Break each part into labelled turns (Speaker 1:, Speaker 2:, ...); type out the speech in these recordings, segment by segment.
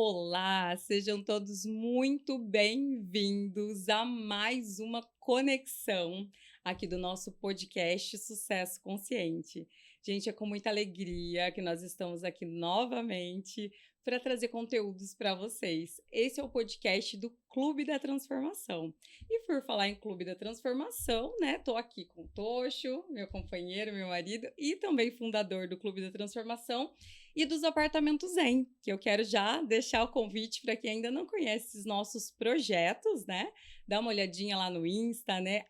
Speaker 1: Olá, sejam todos muito bem-vindos a mais uma conexão aqui do nosso podcast Sucesso Consciente. Gente, é com muita alegria que nós estamos aqui novamente para trazer conteúdos para vocês. Esse é o podcast do Clube da Transformação. E por falar em Clube da Transformação, né? Tô aqui com o Tocho, meu companheiro, meu marido e também fundador do Clube da Transformação e dos Apartamentos Zen, que eu quero já deixar o convite para quem ainda não conhece os nossos projetos, né? Dá uma olhadinha lá no Insta, né?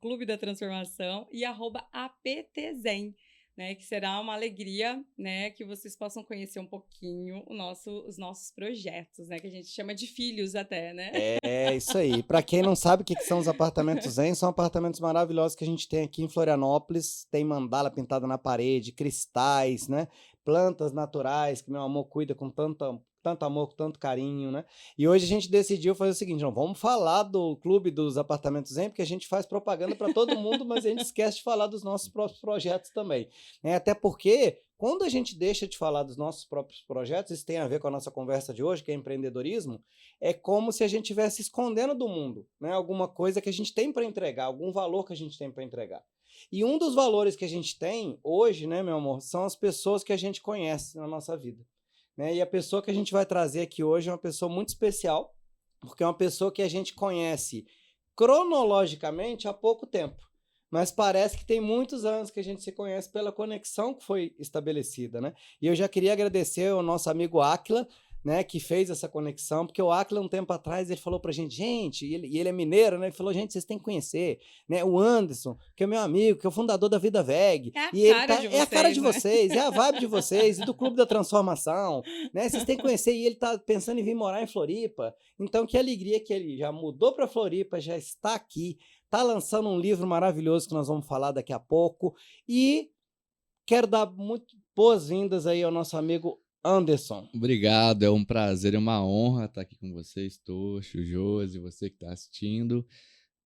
Speaker 1: @Clube da Transformação e @APTZen. Né, que será uma alegria, né, que vocês possam conhecer um pouquinho os nossos projetos, né, que a gente chama de filhos até, né?
Speaker 2: É isso aí. Para quem não sabe o que são os apartamentos Zen, são apartamentos maravilhosos que a gente tem aqui em Florianópolis. Tem mandala pintada na parede, cristais, né? Plantas naturais que meu amor cuida com tanto amor, com tanto carinho, né? E hoje a gente decidiu fazer o seguinte: não, vamos falar do Clube dos Apartamentos Zen, porque a gente faz propaganda para todo mundo, mas a gente esquece de falar dos nossos próprios projetos também, né? Até porque quando a gente deixa de falar dos nossos próprios projetos, isso tem a ver com a nossa conversa de hoje, que é empreendedorismo. É como se a gente estivesse escondendo do mundo, né? Alguma coisa que a gente tem para entregar, algum valor que a gente tem para entregar. E um dos valores que a gente tem hoje, né, meu amor, são as pessoas que a gente conhece na nossa vida, né? E a pessoa que a gente vai trazer aqui hoje é uma pessoa muito especial, porque é uma pessoa que a gente conhece cronologicamente há pouco tempo. Mas parece que tem muitos anos que a gente se conhece pela conexão que foi estabelecida, né? E eu já queria agradecer ao nosso amigo Áquila, né, que fez essa conexão, porque o Áquila, um tempo atrás, ele falou pra gente, e ele é mineiro, né, ele falou: gente, vocês têm que conhecer, né, o Anderson, que é meu amigo, que é o fundador da Vida Veg,
Speaker 1: É a
Speaker 2: e ele
Speaker 1: cara
Speaker 2: tá,
Speaker 1: de
Speaker 2: é a cara
Speaker 1: vocês,
Speaker 2: de
Speaker 1: né?
Speaker 2: vocês, é a vibe de vocês, e do Clube da Transformação, né, vocês têm que conhecer, e ele tá pensando em vir morar em Floripa, então que alegria que ele já mudou pra Floripa, já está aqui, tá lançando um livro maravilhoso que nós vamos falar daqui a pouco, e quero dar muito boas-vindas aí ao nosso amigo Anderson.
Speaker 3: Obrigado, é um prazer, é uma honra estar aqui com vocês, Tocho, Josi, você que está assistindo.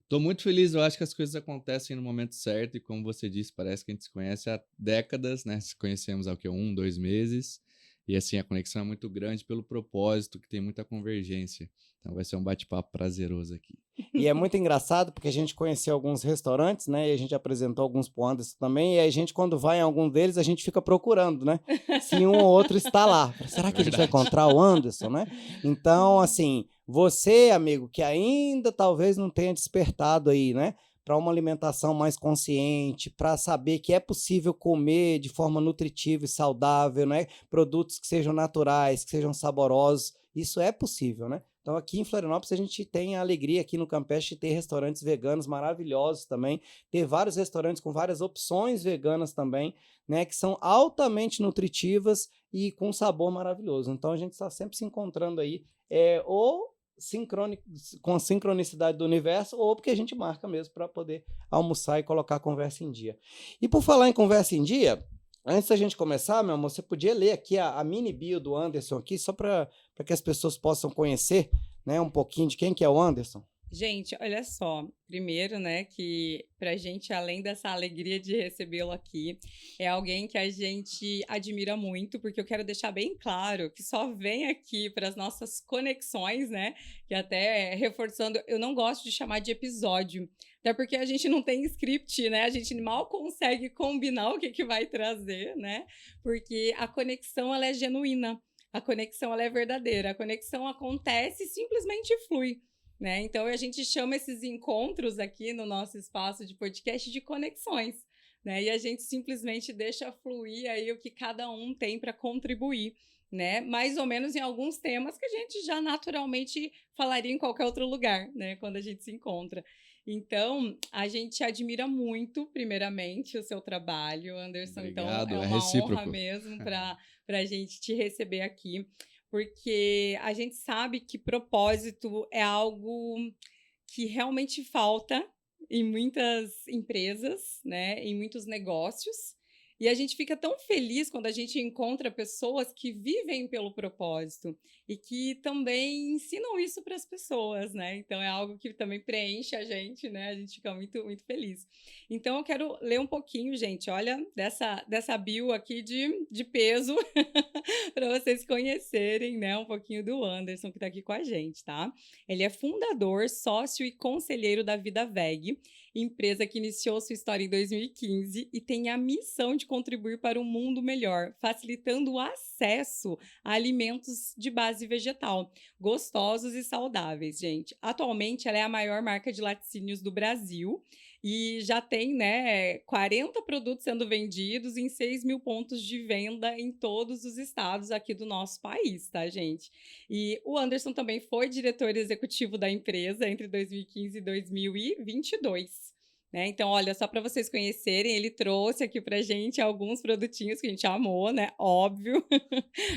Speaker 3: Estou muito feliz, eu acho que as coisas acontecem no momento certo e, como você disse, parece que a gente se conhece há décadas, né? Se conhecemos há o quê? 1, 2 meses. E assim, a conexão é muito grande pelo propósito, que tem muita convergência. Então vai ser um bate-papo prazeroso aqui.
Speaker 2: E é muito engraçado porque a gente conheceu alguns restaurantes, né? E a gente apresentou alguns pro Anderson também. E a gente, quando vai em algum deles, a gente fica procurando, né? Se um ou outro está lá. Será
Speaker 3: É
Speaker 2: que a gente vai
Speaker 3: verdade.
Speaker 2: encontrar o Anderson, né? Então, assim, você, amigo, que ainda talvez não tenha despertado aí, né? Para uma alimentação mais consciente, para saber que é possível comer de forma nutritiva e saudável, né? Produtos que sejam naturais, que sejam saborosos. Isso é possível, né? Então, aqui em Florianópolis, a gente tem a alegria aqui no Campeche de ter restaurantes veganos maravilhosos também, ter vários restaurantes com várias opções veganas também, né, que são altamente nutritivas e com sabor maravilhoso. Então, a gente está sempre se encontrando aí, ou com a sincronicidade do universo, ou porque a gente marca mesmo para poder almoçar e colocar a conversa em dia. E por falar em conversa em dia, antes da gente começar, meu amor, você podia ler aqui a mini bio do Anderson aqui, só para que as pessoas possam conhecer, né, um pouquinho de quem que é o Anderson.
Speaker 1: Gente, olha só, primeiro, né, que pra gente, além dessa alegria de recebê-lo aqui, é alguém que a gente admira muito, porque eu quero deixar bem claro que só vem aqui para as nossas conexões, né, que até reforçando, eu não gosto de chamar de episódio, até porque a gente não tem script, né, a gente mal consegue combinar o que vai trazer, né, porque a conexão, ela é genuína, a conexão, ela é verdadeira, a conexão acontece e simplesmente flui. Né? Então, a gente chama esses encontros aqui no nosso espaço de podcast de conexões, né? E a gente simplesmente deixa fluir aí o que cada um tem para contribuir, né? Mais ou menos em alguns temas que a gente já naturalmente falaria em qualquer outro lugar, né? Quando a gente se encontra. Então, a gente admira muito, primeiramente, o seu trabalho, Anderson. Então, é
Speaker 3: Obrigado, é
Speaker 1: uma honra
Speaker 3: recíproco.
Speaker 1: mesmo para a gente te receber aqui, porque a gente sabe que propósito é algo que realmente falta em muitas empresas, né, em muitos negócios. E a gente fica tão feliz quando a gente encontra pessoas que vivem pelo propósito e que também ensinam isso para as pessoas, né? Então é algo que também preenche a gente, né? A gente fica muito, muito feliz. Então eu quero ler um pouquinho, gente, olha, dessa bio aqui de peso para vocês conhecerem, né, um pouquinho do Anderson que está aqui com a gente, tá? Ele é fundador, sócio e conselheiro da Vida Veg, empresa que iniciou sua história em 2015 e tem a missão de contribuir para um mundo melhor, facilitando o acesso a alimentos de base vegetal, gostosos e saudáveis, gente. Atualmente, ela é a maior marca de laticínios do Brasil e já tem, né, 40 produtos sendo vendidos em 6 mil pontos de venda em todos os estados aqui do nosso país, tá, gente? E o Anderson também foi diretor executivo da empresa entre 2015 e 2022. Né? Então, olha, só para vocês conhecerem, ele trouxe aqui para gente alguns produtinhos que a gente amou, né? Óbvio,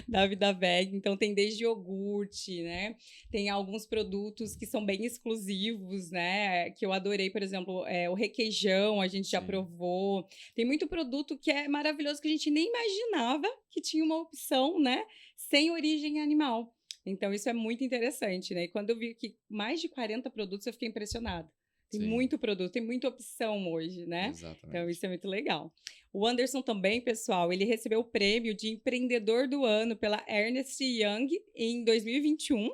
Speaker 1: da Vida Veg. Então, tem desde iogurte, né? Tem alguns produtos que são bem exclusivos, né? Que eu adorei, por exemplo, o requeijão, a gente já
Speaker 3: Sim.
Speaker 1: provou. Tem muito produto que é maravilhoso que a gente nem imaginava que tinha uma opção, né? Sem origem animal. Então, isso é muito interessante, né? E quando eu vi que mais de 40 produtos, eu fiquei impressionada. Tem
Speaker 3: Sim.
Speaker 1: muito produto, tem muita opção hoje, né?
Speaker 3: Exatamente.
Speaker 1: Então, isso é muito legal. O Anderson também, pessoal, ele recebeu o prêmio de empreendedor do ano pela Ernst Young em 2021.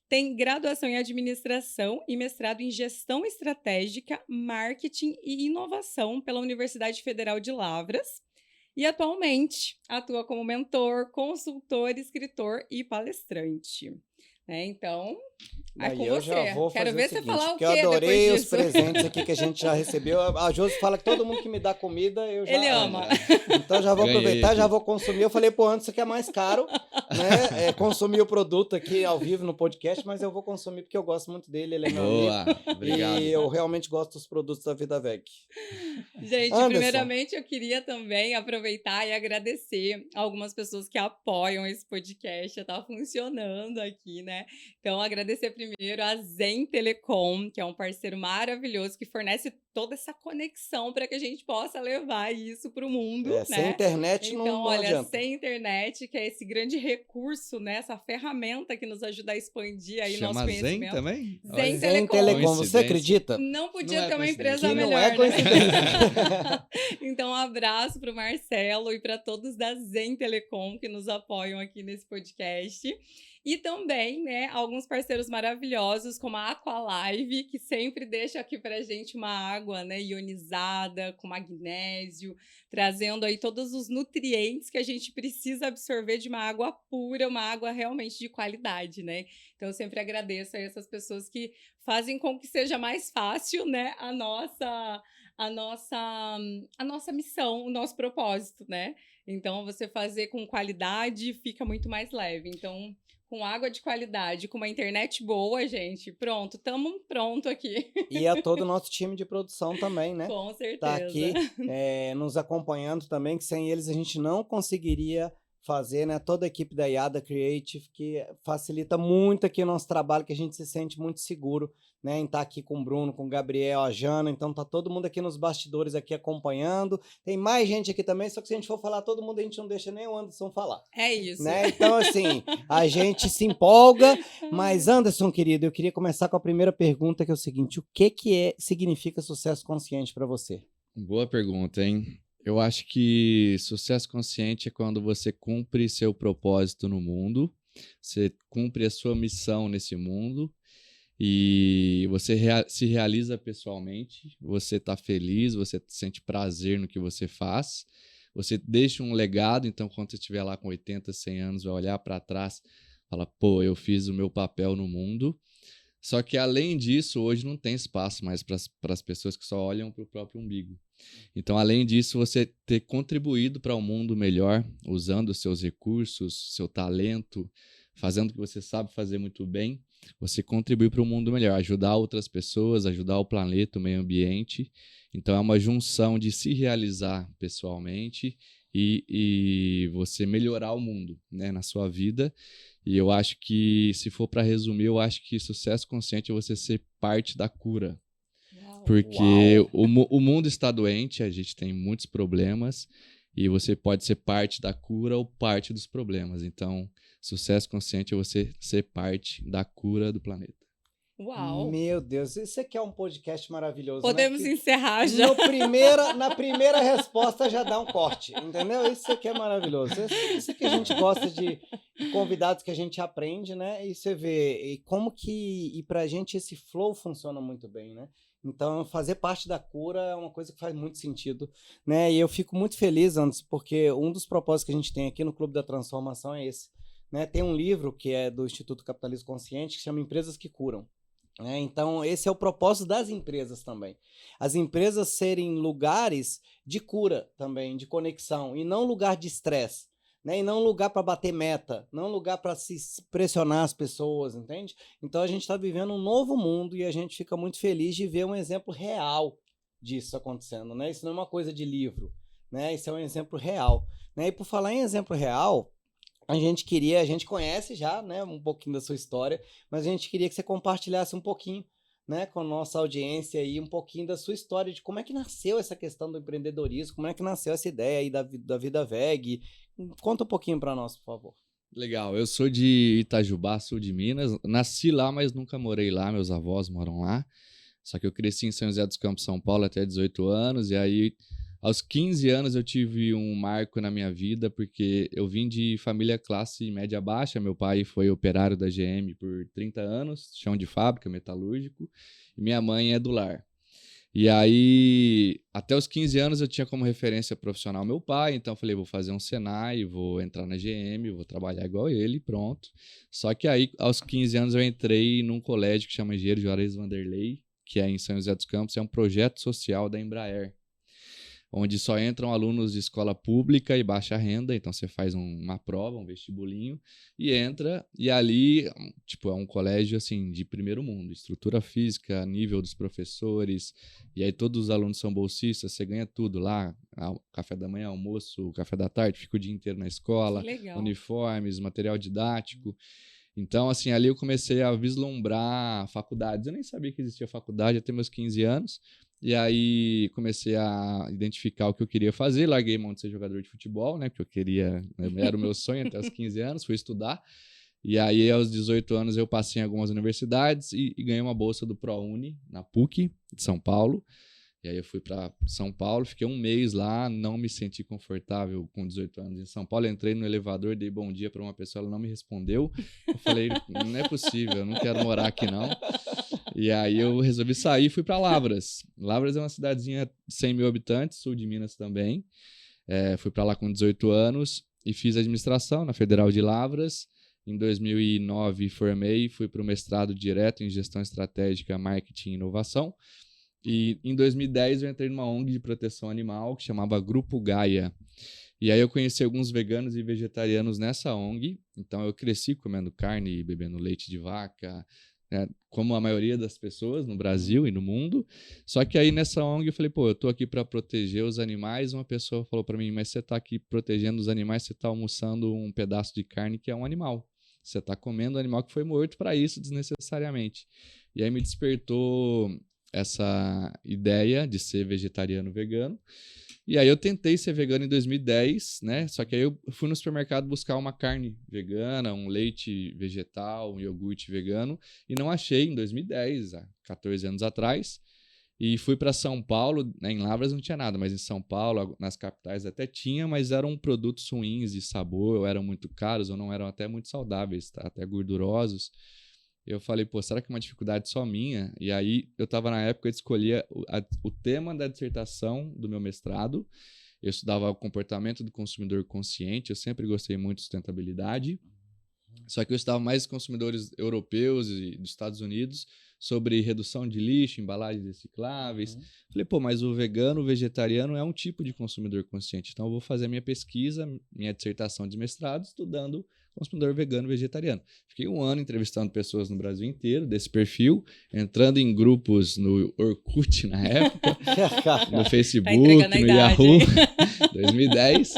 Speaker 1: Tem graduação em administração e mestrado em gestão estratégica, marketing e inovação pela Universidade Federal de Lavras. E atualmente atua como mentor, consultor, escritor e palestrante. Então, é com
Speaker 2: eu já
Speaker 1: você.
Speaker 2: vou
Speaker 1: Quero
Speaker 2: fazer
Speaker 1: ver
Speaker 2: o
Speaker 1: você
Speaker 2: seguinte,
Speaker 1: falar o
Speaker 2: porque
Speaker 1: quê
Speaker 2: eu adorei
Speaker 1: depois
Speaker 2: os
Speaker 1: disso.
Speaker 2: presentes aqui que a gente já recebeu. A Josi fala que todo mundo que me dá comida, eu já
Speaker 1: Ele
Speaker 2: amo.
Speaker 1: ama.
Speaker 2: Então já vou
Speaker 3: Ganhei
Speaker 2: aproveitar,
Speaker 3: aqui.
Speaker 2: já vou consumir. Eu falei pro Anderson que é mais caro, né? Consumir o produto aqui ao vivo no podcast, mas eu vou consumir porque eu gosto muito dele, ele é meu amigo.
Speaker 3: Boa, obrigado.
Speaker 2: E eu realmente gosto dos produtos da Vida Veg.
Speaker 1: Gente,
Speaker 2: Anderson.
Speaker 1: primeiramente eu queria também aproveitar e agradecer algumas pessoas que apoiam esse podcast, tá funcionando aqui, né? Então, agradecer primeiro a Zen Telecom, que é um parceiro maravilhoso que fornece toda essa conexão para que a gente possa levar isso para o mundo,
Speaker 2: Sem
Speaker 1: né?
Speaker 2: internet
Speaker 1: Então,
Speaker 2: não
Speaker 1: olha,
Speaker 2: adianta.
Speaker 1: sem internet, que é esse grande recurso, né? Essa ferramenta que nos ajuda a expandir aí
Speaker 3: Chama
Speaker 1: nosso
Speaker 3: Zen
Speaker 1: conhecimento.
Speaker 3: também?
Speaker 1: Zen
Speaker 3: Olha,
Speaker 2: Zen
Speaker 1: Telecom.
Speaker 2: Telecom, você
Speaker 3: Coincidência.
Speaker 2: acredita?
Speaker 1: Não podia
Speaker 3: Não é
Speaker 1: ter uma
Speaker 3: coincidência.
Speaker 1: empresa
Speaker 2: Que
Speaker 1: melhor,
Speaker 2: não é
Speaker 1: né?
Speaker 2: coincidência.
Speaker 1: Então, um abraço para o Marcelo e para todos da Zen Telecom que nos apoiam aqui nesse podcast. E também, né, alguns parceiros maravilhosos, como a Aqualive, que sempre deixa aqui pra gente uma água, né, ionizada, com magnésio, trazendo aí todos os nutrientes que a gente precisa absorver de uma água pura, uma água realmente de qualidade, né? Então, eu sempre agradeço a essas pessoas que fazem com que seja mais fácil, né, a nossa missão, o nosso propósito, né? Então, você fazer com qualidade fica muito mais leve. Então, com água de qualidade, com uma internet boa, gente, pronto, estamos pronto aqui.
Speaker 2: E a todo o nosso time de produção também, né?
Speaker 1: Com certeza.
Speaker 2: Tá aqui nos acompanhando também, que sem eles a gente não conseguiria fazer, né? Toda a equipe da Yada Creative, que facilita muito aqui o nosso trabalho, que a gente se sente muito seguro, né? Em estar aqui com o Bruno, com o Gabriel, a Jana, então tá todo mundo aqui nos bastidores aqui acompanhando. Tem mais gente aqui também, só que se a gente for falar todo mundo, a gente não deixa nem o Anderson falar.
Speaker 1: É isso.
Speaker 2: Né? Então, assim, a gente se empolga, mas Anderson, querido, eu queria começar com a primeira pergunta, que é o seguinte: o que significa sucesso consciente para você?
Speaker 3: Boa pergunta, hein? Eu acho que sucesso consciente é quando você cumpre seu propósito no mundo, você cumpre a sua missão nesse mundo e você se realiza pessoalmente, você está feliz, você sente prazer no que você faz, você deixa um legado, então quando você estiver lá com 80, 100 anos, vai olhar para trás e falar, pô, eu fiz o meu papel no mundo. Só que, além disso, hoje não tem espaço mais para as pessoas que só olham para o próprio umbigo. Então, além disso, você ter contribuído para um mundo melhor, usando os seus recursos, seu talento, fazendo o que você sabe fazer muito bem, você contribui para um mundo melhor, ajudar outras pessoas, ajudar o planeta, o meio ambiente. Então, é uma junção de se realizar pessoalmente e você melhorar o mundo, né, na sua vida. E eu acho que, se for para resumir, eu acho que sucesso consciente é você ser parte da cura. Porque o mundo está doente, a gente tem muitos problemas E você pode ser parte da cura ou parte dos problemas. Então, sucesso consciente é você ser parte da cura do planeta.
Speaker 1: Uau!
Speaker 2: Meu Deus, isso aqui é um podcast maravilhoso,
Speaker 1: Podemos
Speaker 2: né? Que
Speaker 1: encerrar já.
Speaker 2: na primeira resposta já dá um corte, entendeu? Isso aqui é maravilhoso. Isso que a gente gosta de convidados que a gente aprende, né? E você vê e como que... E pra gente esse flow funciona muito bem, né? Então, fazer parte da cura é uma coisa que faz muito sentido, né? E eu fico muito feliz, Anderson, porque um dos propósitos que a gente tem aqui no Clube da Transformação é esse, né? Tem um livro que é do Instituto Capitalismo Consciente que chama Empresas que Curam. Então, esse é o propósito das empresas também. As empresas serem lugares de cura também, de conexão, e não lugar de estresse, né? E não lugar para bater meta, não lugar para se pressionar as pessoas, entende? Então, a gente está vivendo um novo mundo e a gente fica muito feliz de ver um exemplo real disso acontecendo, né? Isso não é uma coisa de livro, né? Isso é um exemplo real, né? E por falar em exemplo real, a gente conhece já, né, um pouquinho da sua história, mas a gente queria que você compartilhasse um pouquinho, né, com a nossa audiência aí, um pouquinho da sua história, de como é que nasceu essa questão do empreendedorismo, como é que nasceu essa ideia aí da Vida Veg. Conta um pouquinho para nós, por favor.
Speaker 3: Legal, eu sou de Itajubá, sul de Minas. Nasci lá, mas nunca morei lá, meus avós moram lá. Só que eu cresci em São José dos Campos, São Paulo, até 18 anos, e aí aos 15 anos eu tive um marco na minha vida, porque eu vim de família classe média baixa. Meu pai foi operário da GM por 30 anos, chão de fábrica, metalúrgico, e minha mãe é do lar. E aí, até os 15 anos eu tinha como referência profissional meu pai, então eu falei, vou fazer um Senai, vou entrar na GM, vou trabalhar igual ele, pronto. Só que aí, aos 15 anos eu entrei num colégio que chama Engenheiro Juarez Vanderlei, que é em São José dos Campos, é um projeto social da Embraer, onde só entram alunos de escola pública e baixa renda, então você faz uma prova, um vestibulinho, e entra, e ali, tipo, é um colégio, assim, de primeiro mundo, estrutura física, nível dos professores, e aí todos os alunos são bolsistas, você ganha tudo lá, café da manhã, almoço, café da tarde, fica o dia inteiro na escola, uniformes, material didático. Então, assim, ali eu comecei a vislumbrar faculdades. Eu nem sabia que existia faculdade até meus 15 anos. E aí comecei a identificar o que eu queria fazer. Larguei mão de ser jogador de futebol, né? Porque eu queria, era o meu sonho até os 15 anos. Fui estudar. E aí, aos 18 anos, eu passei em algumas universidades e ganhei uma bolsa do ProUni, na PUC, de São Paulo. E aí eu fui para São Paulo, fiquei um mês lá, não me senti confortável com 18 anos em São Paulo. Entrei no elevador, dei bom dia para uma pessoa, ela não me respondeu. Eu falei, não é possível, eu não quero morar aqui não. E aí eu resolvi sair e fui para Lavras. Lavras é uma cidadezinha de 100 mil habitantes, sul de Minas também. Fui para lá com 18 anos e fiz administração na Federal de Lavras. Em 2009 formei, fui para o mestrado direto em gestão estratégica, marketing e inovação. E em 2010 eu entrei numa ONG de proteção animal que chamava Grupo Gaia. E aí eu conheci alguns veganos e vegetarianos nessa ONG. Então eu cresci comendo carne e bebendo leite de vaca, né, como a maioria das pessoas no Brasil e no mundo. Só que aí nessa ONG eu falei, pô, eu tô aqui para proteger os animais. Uma pessoa falou para mim, mas você tá aqui protegendo os animais, você tá almoçando um pedaço de carne que é um animal. Você tá comendo um animal que foi morto para isso desnecessariamente. E aí me despertou essa ideia de ser vegetariano vegano. E aí eu tentei ser vegano em 2010, né? Só que aí eu fui no supermercado buscar uma carne vegana, um leite vegetal, um iogurte vegano, e não achei em 2010, há 14 anos atrás. E fui para São Paulo, né? Em Lavras não tinha nada, mas em São Paulo, nas capitais até tinha, mas eram produtos ruins de sabor, ou eram muito caros, ou não eram até muito saudáveis, tá? Até gordurosos. Eu falei, pô, será que é uma dificuldade só minha? E aí, eu estava na época de escolher o tema da dissertação do meu mestrado. Eu estudava o comportamento do consumidor consciente, eu sempre gostei muito de sustentabilidade. Só que eu estudava mais consumidores europeus e dos Estados Unidos sobre redução de lixo, embalagens recicláveis. Falei, pô, mas o vegano, o vegetariano é um tipo de consumidor consciente. Então, eu vou fazer a minha pesquisa, minha dissertação de mestrado, estudando consumidor vegano e vegetariano. Fiquei um ano entrevistando pessoas no Brasil inteiro desse perfil, entrando em grupos no Orkut na época, no Facebook, no Yahoo, 2010.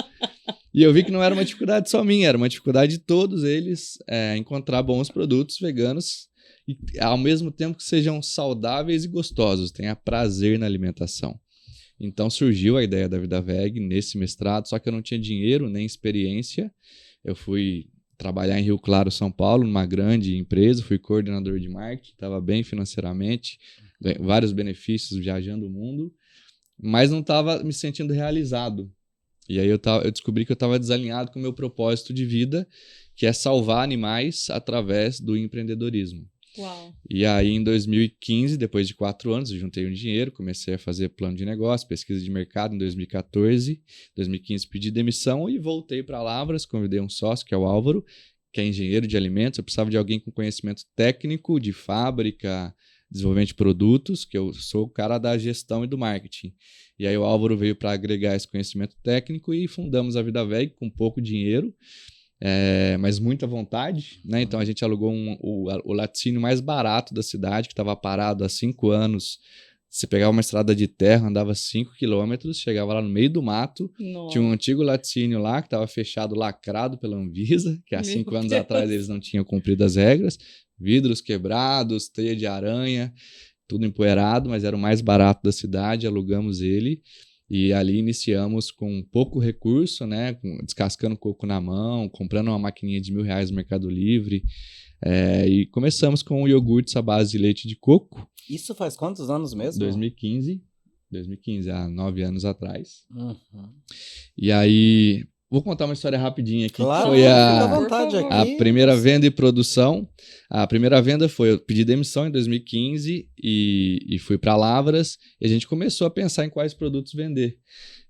Speaker 3: E eu vi que não era uma dificuldade só minha, era uma dificuldade de todos eles encontrar bons produtos veganos e ao mesmo tempo que sejam saudáveis e gostosos, tenha prazer na alimentação. Então surgiu a ideia da Vida Veg nesse mestrado, só que eu não tinha dinheiro nem experiência. Eu fui trabalhar em Rio Claro, São Paulo, numa grande empresa, fui coordenador de marketing, estava bem financeiramente, vários benefícios viajando o mundo, mas não estava me sentindo realizado. E aí eu descobri que eu estava desalinhado com o meu propósito de vida, que é salvar animais através do empreendedorismo.
Speaker 1: Uau.
Speaker 3: E aí, em 2015, depois de 4 anos, eu juntei um dinheiro, comecei a fazer plano de negócio, pesquisa de mercado em 2014. Em 2015, pedi demissão e voltei para a Lavras, convidei um sócio, que é o Álvaro, que é engenheiro de alimentos. Eu precisava de alguém com conhecimento técnico, de fábrica, desenvolvimento de produtos, que eu sou o cara da gestão e do marketing. E aí o Álvaro veio para agregar esse conhecimento técnico e fundamos a Vida Veg com pouco dinheiro, mas muita vontade, né? Então a gente alugou o laticínio mais barato da cidade, que estava parado há 5 anos. Você pegava uma estrada de terra, andava 5 quilômetros, chegava lá no meio do mato.
Speaker 1: Nossa.
Speaker 3: Tinha um antigo laticínio lá que estava fechado, lacrado pela Anvisa, que há 5 anos atrás eles não tinham cumprido as regras. Vidros quebrados, teia de aranha, tudo empoeirado, mas era o mais barato da cidade, alugamos ele. E ali iniciamos com pouco recurso, né? Descascando coco na mão, comprando uma maquininha de R$1.000 no Mercado Livre. E começamos com iogurtes à base de leite de coco.
Speaker 2: Isso faz quantos anos mesmo?
Speaker 3: 2015, há 9 anos atrás.
Speaker 2: Uhum.
Speaker 3: E aí, vou contar uma história rapidinha aqui.
Speaker 2: Claro,
Speaker 3: Foi
Speaker 2: fica à vontade aqui.
Speaker 3: a primeira venda e produção. A primeira venda foi, eu pedi demissão em 2015 e fui para Lavras, e a gente começou a pensar em quais produtos vender.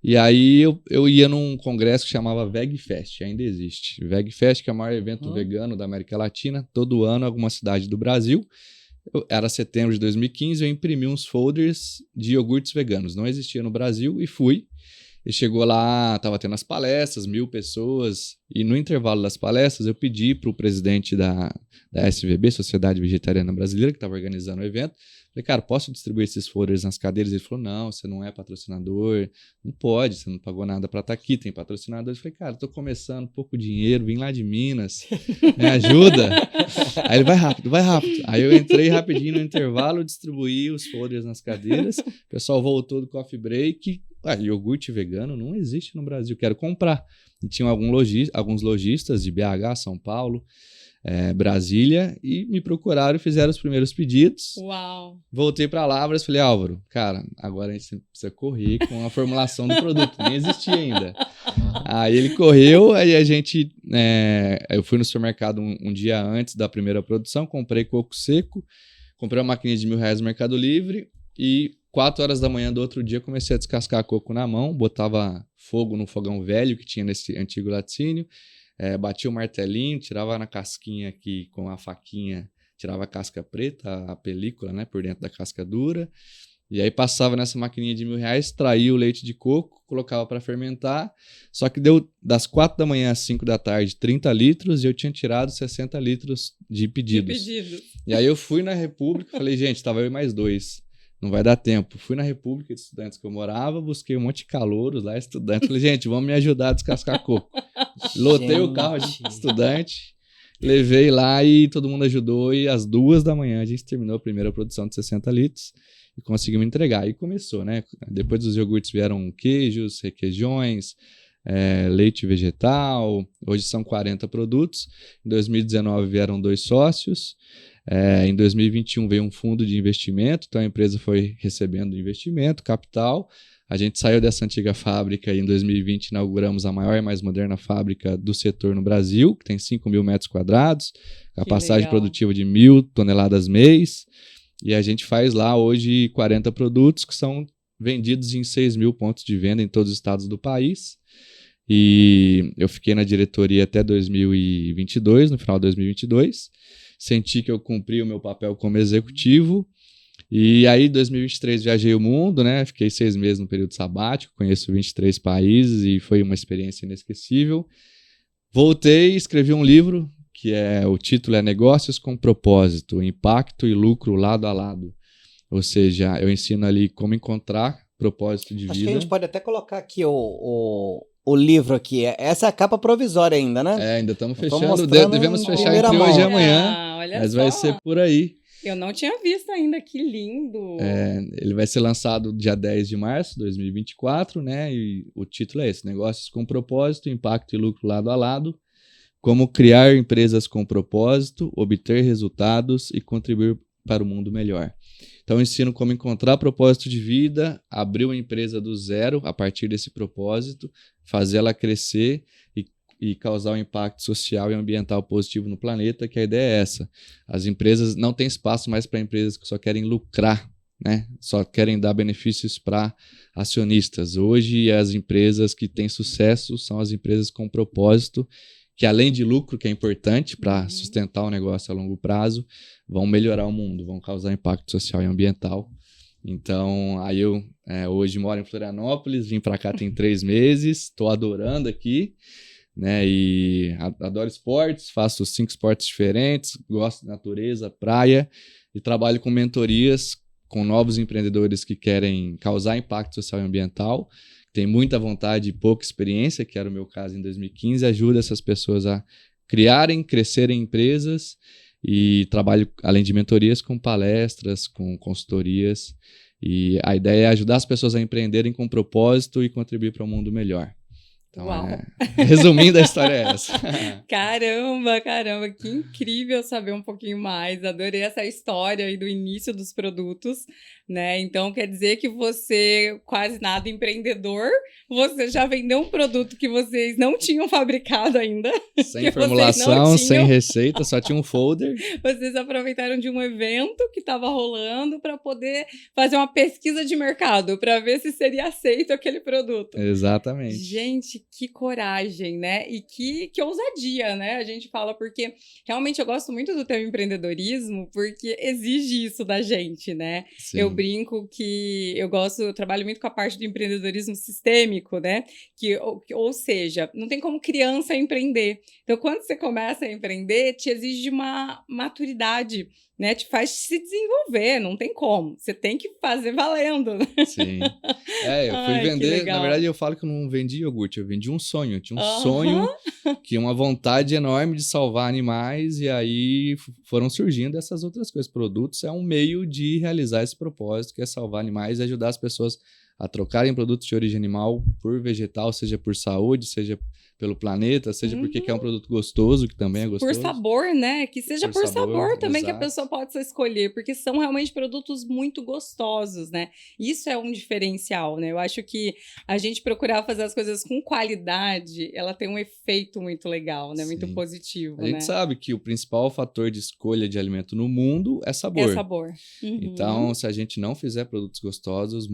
Speaker 3: E aí eu ia num congresso que chamava VegFest, ainda existe. VegFest, que é o maior evento vegano da América Latina, todo ano em alguma cidade do Brasil. Era setembro de 2015, eu imprimi uns folders de iogurtes veganos. Não existia no Brasil e fui. E chegou lá, estava tendo as palestras, 1.000 pessoas, e no intervalo das palestras eu pedi para o presidente da SVB, Sociedade Vegetariana Brasileira, que estava organizando o evento, falei, cara, posso distribuir esses folders nas cadeiras? Ele falou, não, você não é patrocinador, não pode, você não pagou nada para estar aqui, tem patrocinador. Eu falei, cara, estou começando, pouco dinheiro, vim lá de Minas, me ajuda? Aí ele, vai rápido. Aí eu entrei rapidinho no intervalo, distribuí os folders nas cadeiras, o pessoal voltou do coffee break. Iogurte vegano não existe no Brasil, quero comprar. E tinham alguns lojistas de BH, São Paulo, Brasília, e me procuraram e fizeram os primeiros pedidos.
Speaker 1: Uau!
Speaker 3: Voltei para Lavras e falei, Álvaro, cara, agora a gente precisa correr com a formulação do produto, nem existia ainda. Aí ele correu, aí a gente... eu fui no supermercado um dia antes da primeira produção, comprei coco seco, comprei uma maquininha de R$1.000 no Mercado Livre e 4 horas da manhã do outro dia comecei a descascar coco na mão, botava fogo no fogão velho que tinha nesse antigo laticínio, batia o martelinho, tirava na casquinha aqui com a faquinha, tirava a casca preta, a película, né, por dentro da casca dura, e aí passava nessa maquininha de R$1.000, extraía o leite de coco, colocava para fermentar, só que deu das 4 da manhã às 5 da tarde 30 litros e eu tinha tirado 60 litros de pedidos. E aí eu fui na República, falei, gente, estava eu e mais 2. Não vai dar tempo. Fui na República de Estudantes que eu morava, busquei um monte de calouros lá, estudantes. Falei, gente, vamos me ajudar a descascar coco. Lotei o carro de estudante, levei lá e todo mundo ajudou. E às 2 da manhã a gente terminou a primeira produção de 60 litros e conseguimos entregar. Aí começou, né? Depois dos iogurtes vieram queijos, requeijões, leite vegetal. Hoje são 40 produtos. Em 2019 vieram 2 sócios. Em 2021 veio um fundo de investimento, então a empresa foi recebendo investimento, capital. A gente saiu dessa antiga fábrica e em 2020 inauguramos a maior e mais moderna fábrica do setor no Brasil, que tem 5.000 metros quadrados, capacidade produtiva de 1.000 toneladas mês. E a gente faz lá hoje 40 produtos que são vendidos em 6.000 pontos de venda em todos os estados do país. E eu fiquei na diretoria até 2022, no final de 2022. Senti que eu cumpri o meu papel como executivo. E aí, em 2023, viajei o mundo, né? Fiquei 6 meses no período sabático, conheço 23 países e foi uma experiência inesquecível. Voltei, escrevi um livro, que o título é Negócios com Propósito, Impacto e Lucro Lado a Lado. Ou seja, eu ensino ali como encontrar propósito de vida.
Speaker 2: Acho que a gente pode até colocar aqui o livro aqui. Essa é a capa provisória ainda, né?
Speaker 3: Ainda estamos fechando. Devemos fechar entre hoje e amanhã. Mas vai ser por aí.
Speaker 1: Eu não tinha visto ainda, que lindo!
Speaker 3: Ele vai ser lançado dia 10 de março de 2024, né? E o título é esse: Negócios com Propósito, Impacto e Lucro Lado a Lado. Como criar empresas com propósito, obter resultados e contribuir para o mundo melhor. Então, eu ensino como encontrar propósito de vida, abrir uma empresa do zero a partir desse propósito, fazer ela crescer e causar um impacto social e ambiental positivo no planeta, que a ideia é essa. As empresas, não tem espaço mais para empresas que só querem lucrar, né? Só querem dar benefícios para acionistas. Hoje, as empresas que têm sucesso são as empresas com propósito, que além de lucro, que é importante para sustentar o negócio a longo prazo, vão melhorar o mundo, vão causar impacto social e ambiental. Então, aí eu hoje moro em Florianópolis, vim para cá tem 3 meses, estou adorando aqui, né? E adoro esportes, faço 5 esportes diferentes, gosto de natureza, praia, e trabalho com mentorias com novos empreendedores que querem causar impacto social e ambiental, tem muita vontade e pouca experiência, que era o meu caso em 2015, ajuda essas pessoas a criarem, crescerem empresas, e trabalho, além de mentorias, com palestras, com consultorias, e a ideia é ajudar as pessoas a empreenderem com propósito e contribuir para um mundo melhor. Então, resumindo, a história é essa.
Speaker 1: Caramba, que incrível saber um pouquinho mais. Adorei essa história aí do início dos produtos, né? Então, quer dizer que você, quase nada empreendedor, você já vendeu um produto que vocês não tinham fabricado ainda.
Speaker 3: Sem formulação, sem receita, só tinha um folder.
Speaker 1: Vocês aproveitaram de um evento que estava rolando para poder fazer uma pesquisa de mercado, para ver se seria aceito aquele produto.
Speaker 3: Exatamente.
Speaker 1: Gente, que coragem, né? E que ousadia, né? A gente fala, porque realmente eu gosto muito do termo empreendedorismo, porque exige isso da gente, né?
Speaker 3: Sim.
Speaker 1: Eu brinco que eu trabalho muito com a parte do empreendedorismo sistêmico, né? Ou seja, não tem como criança empreender. Então, quando você começa a empreender, te exige uma maturidade, né? Te faz se desenvolver, não tem como. Você tem que fazer valendo.
Speaker 3: Sim. Eu fui vender, na verdade eu falo que eu não vendi iogurte, eu vendi um sonho. Eu tinha um sonho, que uma vontade enorme de salvar animais, e aí foram surgindo essas outras coisas. Produtos é um meio de realizar esse propósito, que é salvar animais e ajudar as pessoas a trocarem produtos de origem animal por vegetal, seja por saúde, seja pelo planeta, seja porque quer um produto gostoso, que também é gostoso.
Speaker 1: Por sabor, né? Que seja por sabor também,
Speaker 3: exato.
Speaker 1: Que a pessoa possa escolher, porque são realmente produtos muito gostosos, né? Isso é um diferencial, né? Eu acho que a gente procurar fazer as coisas com qualidade, ela tem um efeito muito legal, né? Muito positivo,
Speaker 3: A gente sabe que o principal fator de escolha de alimento no mundo é sabor.
Speaker 1: É sabor.
Speaker 3: Então, se a gente não fizer produtos gostosos,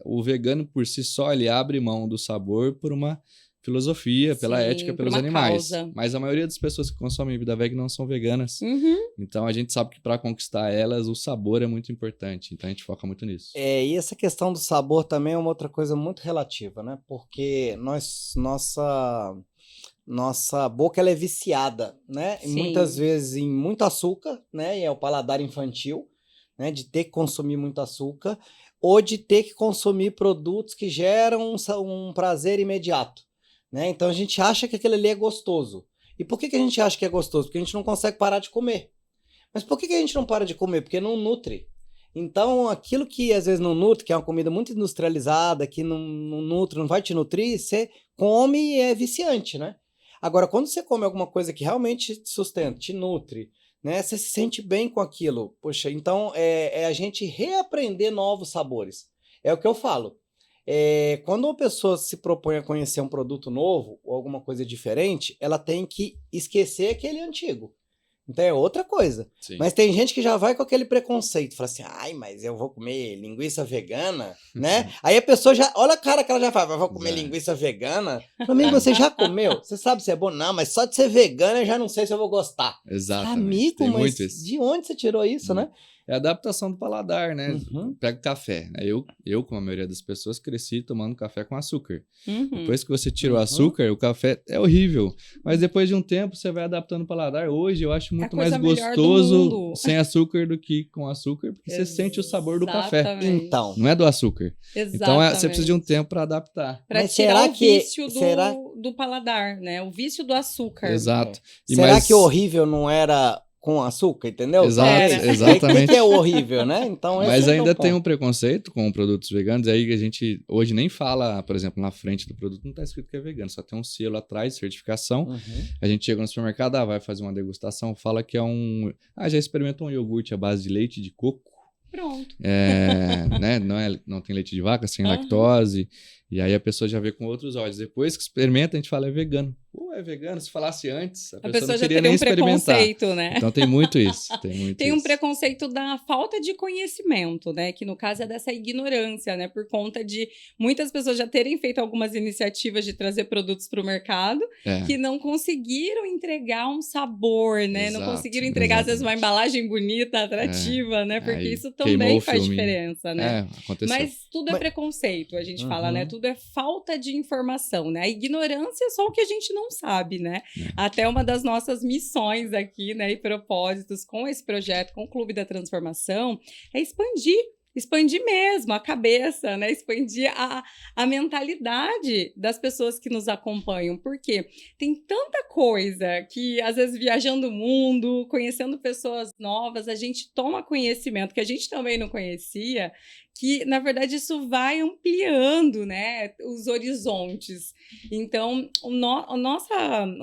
Speaker 3: o vegano por si só, ele abre mão do sabor por uma filosofia, pela ética, pelos animais.
Speaker 1: Causa.
Speaker 3: Mas a maioria das pessoas que consomem vida vegana não são veganas. Então a gente sabe que para conquistar elas, o sabor é muito importante. Então a gente foca muito nisso.
Speaker 2: E essa questão do sabor também é uma outra coisa muito relativa, né? Porque nossa boca ela é viciada, né? E muitas vezes em muito açúcar, né? E é o paladar infantil, né? De ter que consumir muito açúcar, ou de ter que consumir produtos que geram um prazer imediato. Né? Então a gente acha que aquilo ali é gostoso. E por que a gente acha que é gostoso? Porque a gente não consegue parar de comer. Mas por que a gente não para de comer? Porque não nutre. Então aquilo que às vezes não nutre, que é uma comida muito industrializada, que não nutre, não vai te nutrir, você come e é viciante, né? Agora, quando você come alguma coisa que realmente te sustenta, te nutre, né? Você se sente bem com aquilo. Poxa, então é a gente reaprender novos sabores. É o que eu falo. Quando uma pessoa se propõe a conhecer um produto novo ou alguma coisa diferente, ela tem que esquecer aquele antigo. Então é outra coisa.
Speaker 3: Sim.
Speaker 2: Mas tem gente que já vai com aquele preconceito, fala assim, ai, mas eu vou comer linguiça vegana, né? Aí a pessoa já, olha a cara que ela já fala, eu vou comer linguiça vegana. Amigo, você já comeu? Você sabe se é bom? Não, mas só de ser vegana eu já não sei se eu vou gostar.
Speaker 3: Exatamente.
Speaker 2: Amigo,
Speaker 3: tem
Speaker 2: mas
Speaker 3: muito
Speaker 2: de onde você tirou isso, né?
Speaker 3: É a adaptação do paladar, né? Pega café. Eu, como a maioria das pessoas, cresci tomando café com açúcar. Depois que você tira o açúcar, o café é horrível. Mas depois de um tempo, você vai adaptando o paladar. Hoje, eu acho muito mais gostoso sem açúcar do que com açúcar, porque você sente o sabor do café.
Speaker 2: Então.
Speaker 3: Não é do açúcar. Então, você precisa de um tempo para adaptar.
Speaker 1: Para tirar o vício do paladar, né? O vício do açúcar.
Speaker 3: Exato.
Speaker 2: Será que o horrível não era com açúcar, entendeu?
Speaker 3: Exato,
Speaker 1: Era.
Speaker 3: exatamente.
Speaker 2: Que é horrível, né? Então, esse
Speaker 3: Mas
Speaker 2: é que é o
Speaker 3: ainda tem um
Speaker 2: ponto.
Speaker 3: preconceito com produtos veganos, aí a gente hoje nem fala, por exemplo, na frente do produto não tá escrito que é vegano, só tem um selo atrás, certificação.
Speaker 2: Uhum.
Speaker 3: A gente chega no supermercado, vai fazer uma degustação, fala que é já experimentou um iogurte à base de leite de coco?
Speaker 1: Pronto.
Speaker 3: Né? Não tem leite de vaca, sem
Speaker 1: Aham.
Speaker 3: lactose. E aí a pessoa já vê com outros olhos. Depois que experimenta, a gente fala, é vegano. Pô, é vegano? Se falasse antes, a
Speaker 1: A
Speaker 3: pessoa
Speaker 1: pessoa
Speaker 3: não
Speaker 1: já
Speaker 3: queria
Speaker 1: teria
Speaker 3: nem
Speaker 1: um
Speaker 3: experimentar.
Speaker 1: preconceito, né?
Speaker 3: Então tem muito isso.
Speaker 1: Tem um preconceito da falta de conhecimento, né? Que no caso é dessa ignorância, né? Por conta de muitas pessoas já terem feito algumas iniciativas de trazer produtos para o mercado que não conseguiram entregar um sabor, né? Não
Speaker 3: Exato,
Speaker 1: conseguiram entregar, às vezes, uma
Speaker 3: exatamente.
Speaker 1: embalagem bonita, atrativa, né? Porque
Speaker 3: Aí
Speaker 1: isso
Speaker 3: queimou
Speaker 1: também
Speaker 3: o
Speaker 1: faz
Speaker 3: filminho.
Speaker 1: diferença, né?
Speaker 3: Aconteceu.
Speaker 1: Mas tudo é
Speaker 2: Mas-
Speaker 1: preconceito, a gente fala, né?
Speaker 2: Uhum.
Speaker 1: Tudo é falta de informação, né? A ignorância é só o que a gente não sabe, né? Até uma das nossas missões aqui, né, e propósitos com esse projeto, com o Clube da Transformação, é expandir mesmo a cabeça, né? Expandir a mentalidade das pessoas que nos acompanham, porque tem tanta coisa que, às vezes, viajando o mundo, conhecendo pessoas novas, a gente toma conhecimento que a gente também não conhecia, que, na verdade, isso vai ampliando, né, os horizontes. Então, o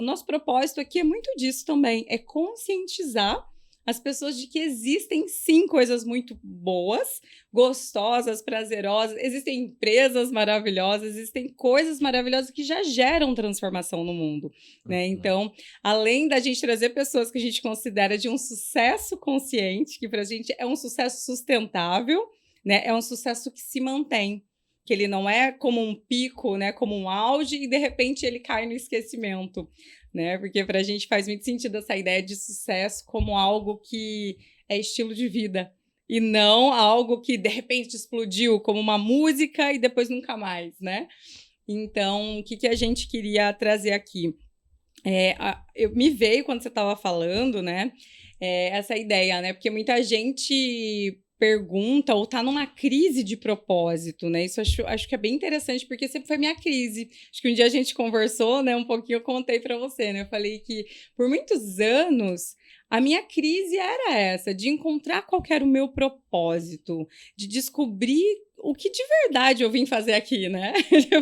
Speaker 1: nosso propósito aqui é muito disso também, é conscientizar as pessoas de que existem, sim, coisas muito boas, gostosas, prazerosas, existem empresas maravilhosas, existem coisas maravilhosas que já geram transformação no mundo, né? Então, além da gente trazer pessoas que a gente considera de um sucesso consciente, que para a gente é um sucesso sustentável, né? É um sucesso que se mantém, que ele não é como um pico, né? Como um auge e de repente ele cai no esquecimento, né? Porque para a gente faz muito sentido essa ideia de sucesso como algo que é estilo de vida e não algo que de repente explodiu como uma música e depois nunca mais, né? Então, o que a gente queria trazer aqui? Me veio quando você estava falando, né? Essa ideia, né? Porque muita gente pergunta ou está numa crise de propósito, né? Isso acho que é bem interessante, porque sempre foi minha crise. Acho que um dia a gente conversou, né? Um pouquinho eu contei para você, né? Eu falei que por muitos anos a minha crise era essa, de encontrar qual era o meu propósito, de descobrir o que de verdade eu vim fazer aqui, né?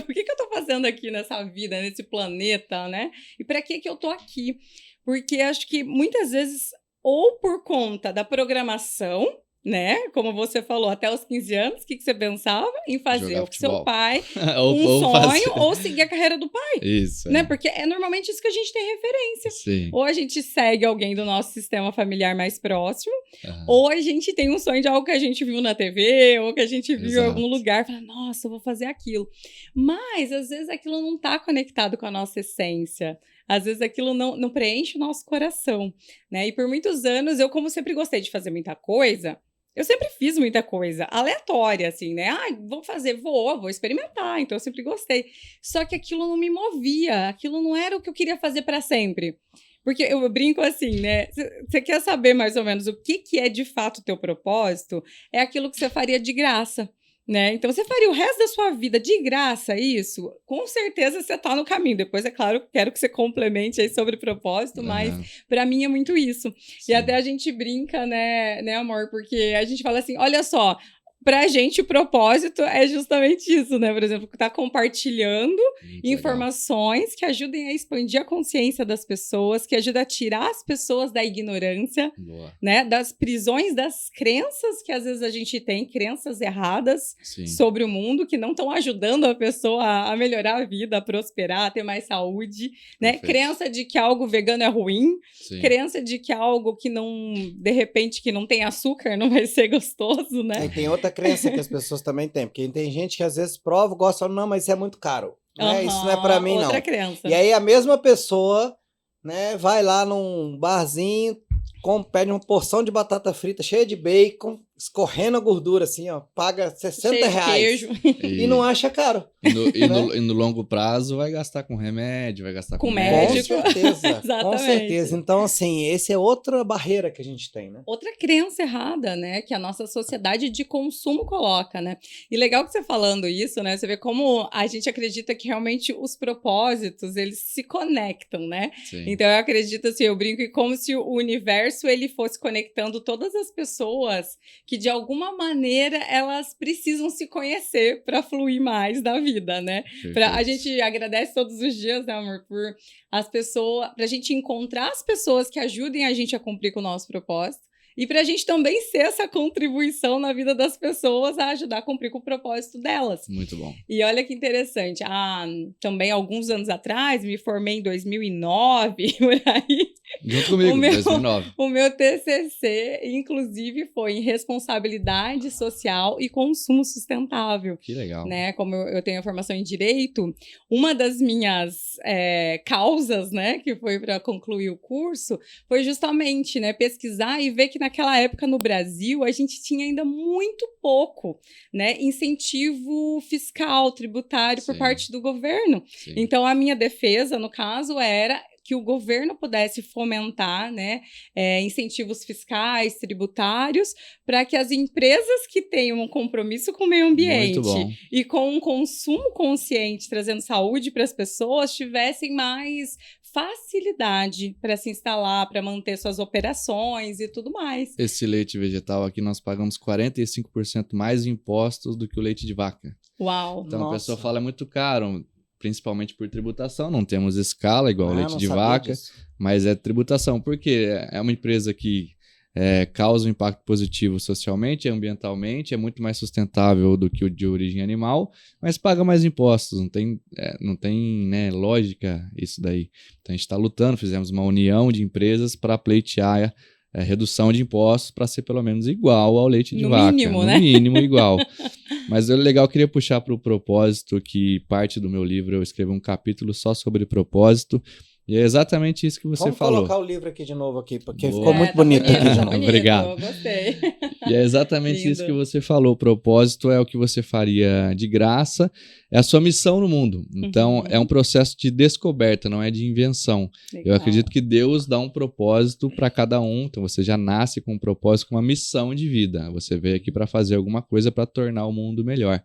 Speaker 1: Por que eu tô fazendo aqui nessa vida, nesse planeta, né? E para que eu tô aqui? Porque acho que muitas vezes, ou por conta da programação, né? Como você falou, até os 15 anos, o que você pensava? Em fazer
Speaker 3: Jogar
Speaker 1: o que seu
Speaker 3: futebol.
Speaker 1: pai,
Speaker 3: Ou
Speaker 1: um sonho,
Speaker 3: fazer.
Speaker 1: ou seguir a carreira do pai,
Speaker 3: Isso.
Speaker 1: né? Porque é normalmente isso que a gente tem referência.
Speaker 3: Sim.
Speaker 1: Ou a gente segue alguém do nosso sistema familiar mais próximo,
Speaker 3: Aham.
Speaker 1: ou a gente tem um sonho de algo que a gente viu na TV, ou que a gente viu em algum
Speaker 3: Exato.
Speaker 1: lugar, fala, nossa, eu vou fazer aquilo. Mas, às vezes, aquilo não está conectado com a nossa essência. Às vezes, aquilo não preenche o nosso coração, né? E por muitos anos, eu, como sempre gostei de fazer muita coisa, eu sempre fiz muita coisa aleatória, assim, né? Vou fazer, vou experimentar. Então, eu sempre gostei. Só que aquilo não me movia, aquilo não era o que eu queria fazer para sempre. Porque eu brinco assim, né? Você quer saber mais ou menos o que é de fato o teu propósito? É aquilo que você faria de graça, né? Então, você faria o resto da sua vida de graça isso? Com certeza você está no caminho. Depois, é claro, quero que você complemente aí sobre propósito, mas
Speaker 3: Aham.
Speaker 1: para mim é muito isso.
Speaker 3: Sim.
Speaker 1: E até a gente brinca, né, amor? Porque a gente fala assim, olha só, pra gente o propósito é justamente isso, né? Por exemplo, tá compartilhando
Speaker 3: Muito legal.
Speaker 1: informações que ajudem a expandir a consciência das pessoas, que ajudam a tirar as pessoas da ignorância,
Speaker 3: Boa.
Speaker 1: né? Das prisões, das crenças que às vezes a gente tem, crenças erradas
Speaker 3: Sim.
Speaker 1: sobre o mundo, que não estão ajudando a pessoa a melhorar a vida, a prosperar, a ter mais saúde, né?
Speaker 3: Perfeito.
Speaker 1: Crença de que algo vegano é ruim,
Speaker 3: Sim.
Speaker 1: crença de que algo que não, de repente, que não tem açúcar não vai ser gostoso, né?
Speaker 2: Aí tem outra crença que as pessoas também têm, porque tem gente que às vezes prova, gosta, não, mas isso é muito caro, né? Isso não é para mim,
Speaker 1: outra
Speaker 2: não.
Speaker 1: crença.
Speaker 2: E aí a mesma pessoa, né, vai lá num barzinho, pede uma porção de batata frita cheia de bacon, escorrendo a gordura, assim, ó, paga
Speaker 1: Cheio
Speaker 2: R$60
Speaker 1: de queijo.
Speaker 2: e não acha caro.
Speaker 3: E no longo prazo vai gastar com remédio, vai gastar
Speaker 1: Com
Speaker 3: com
Speaker 1: médico.
Speaker 2: Com certeza, com
Speaker 1: Exatamente.
Speaker 2: certeza. Então, assim, esse é outra barreira que a gente tem, né?
Speaker 1: Outra crença errada, né, que a nossa sociedade de consumo coloca, né? E legal que você falando isso, né? Você vê como a gente acredita que realmente os propósitos, eles se conectam, né?
Speaker 3: Sim.
Speaker 1: Então eu acredito assim, eu brinco que como se o universo ele fosse conectando todas as pessoas que de alguma maneira elas precisam se conhecer para fluir mais na vida, né? A
Speaker 3: Perfeito.
Speaker 1: gente agradece todos os dias, né, amor, por as pessoas, pra gente encontrar as pessoas que ajudem a gente a cumprir com o nosso propósito. E para a gente também ser essa contribuição na vida das pessoas a ajudar a cumprir com o propósito delas.
Speaker 3: Muito bom.
Speaker 1: E olha que interessante, também alguns anos atrás, me formei em 2009, por aí.
Speaker 3: Junto comigo,
Speaker 1: O meu-
Speaker 3: 2009.
Speaker 1: O meu TCC, inclusive, foi em responsabilidade social e consumo sustentável.
Speaker 3: Que legal.
Speaker 1: Né, como eu tenho a formação em direito, uma das minhas causas, né, que foi para concluir o curso, foi justamente, né, pesquisar e ver que naquela época no Brasil a gente tinha ainda muito pouco, né, incentivo fiscal, tributário por
Speaker 3: Sim.
Speaker 1: parte do governo.
Speaker 3: Sim.
Speaker 1: Então a minha defesa, no caso, era que o governo pudesse fomentar, né, incentivos fiscais, tributários, para que as empresas que tenham um compromisso com o meio ambiente
Speaker 3: Muito bom.
Speaker 1: e com um consumo consciente, trazendo saúde para as pessoas, tivessem mais facilidade para se instalar, para manter suas operações e tudo mais.
Speaker 3: Esse leite vegetal aqui nós pagamos 45% mais impostos do que o leite de vaca.
Speaker 1: Uau!
Speaker 3: Então a
Speaker 2: Nossa.
Speaker 3: pessoa fala é muito caro, principalmente por tributação, não temos escala igual o leite
Speaker 2: não
Speaker 3: de
Speaker 2: sabia
Speaker 3: vaca,
Speaker 2: disso.
Speaker 3: mas é tributação, porque é uma empresa que causa um impacto positivo socialmente, ambientalmente, é muito mais sustentável do que o de origem animal, mas paga mais impostos, não tem né, lógica isso daí. Então a gente está lutando, fizemos uma união de empresas para pleitear redução de impostos para ser pelo menos igual ao leite de
Speaker 1: No
Speaker 3: vaca.
Speaker 1: mínimo,
Speaker 3: no
Speaker 1: né?
Speaker 3: mínimo igual. Mas o legal, eu queria puxar para o propósito, que parte do meu livro eu escrevo um capítulo só sobre propósito, e é exatamente isso que você
Speaker 2: Vamos
Speaker 3: falou.
Speaker 2: colocar o livro aqui de novo aqui, porque
Speaker 3: Boa.
Speaker 2: ficou muito
Speaker 1: tá
Speaker 2: bonito aqui de
Speaker 1: tá
Speaker 2: novo.
Speaker 3: Obrigado.
Speaker 1: Eu gostei.
Speaker 3: E é exatamente
Speaker 1: Lindo.
Speaker 3: isso que você falou. O propósito é o que você faria de graça, é a sua missão no mundo. Então,
Speaker 1: Uhum.
Speaker 3: é um processo de descoberta, não é de invenção. Eu
Speaker 1: Legal.
Speaker 3: acredito que Deus dá um propósito para cada um. Então, você já nasce com um propósito, com uma missão de vida. Você veio aqui para fazer alguma coisa para tornar o mundo melhor.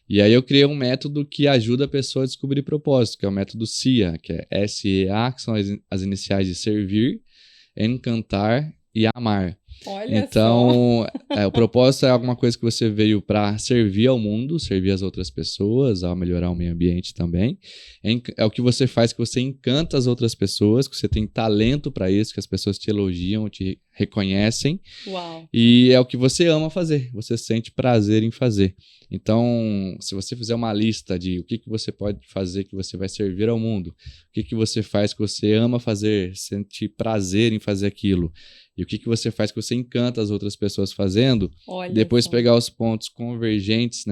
Speaker 3: E aí eu criei um método que ajuda a pessoa a descobrir propósito, que é o método SEA, que é SEA, que são as iniciais de servir, encantar e amar.
Speaker 1: Olha
Speaker 3: Então, o propósito é alguma coisa que você veio para servir ao mundo, servir as outras pessoas, a melhorar o meio ambiente também. É o que você faz, que você encanta as outras pessoas, que você tem talento para isso, que as pessoas te elogiam, te reconhecem.
Speaker 1: só. Uau.
Speaker 3: E é o que você ama fazer, você sente prazer em fazer. Então, se você fizer uma lista de o que você pode fazer que você vai servir ao mundo, o que você faz que você ama fazer, sente prazer em fazer aquilo, e o que você faz que você encanta as outras pessoas fazendo,
Speaker 1: Olha
Speaker 3: depois
Speaker 1: só.
Speaker 3: pegar os pontos convergentes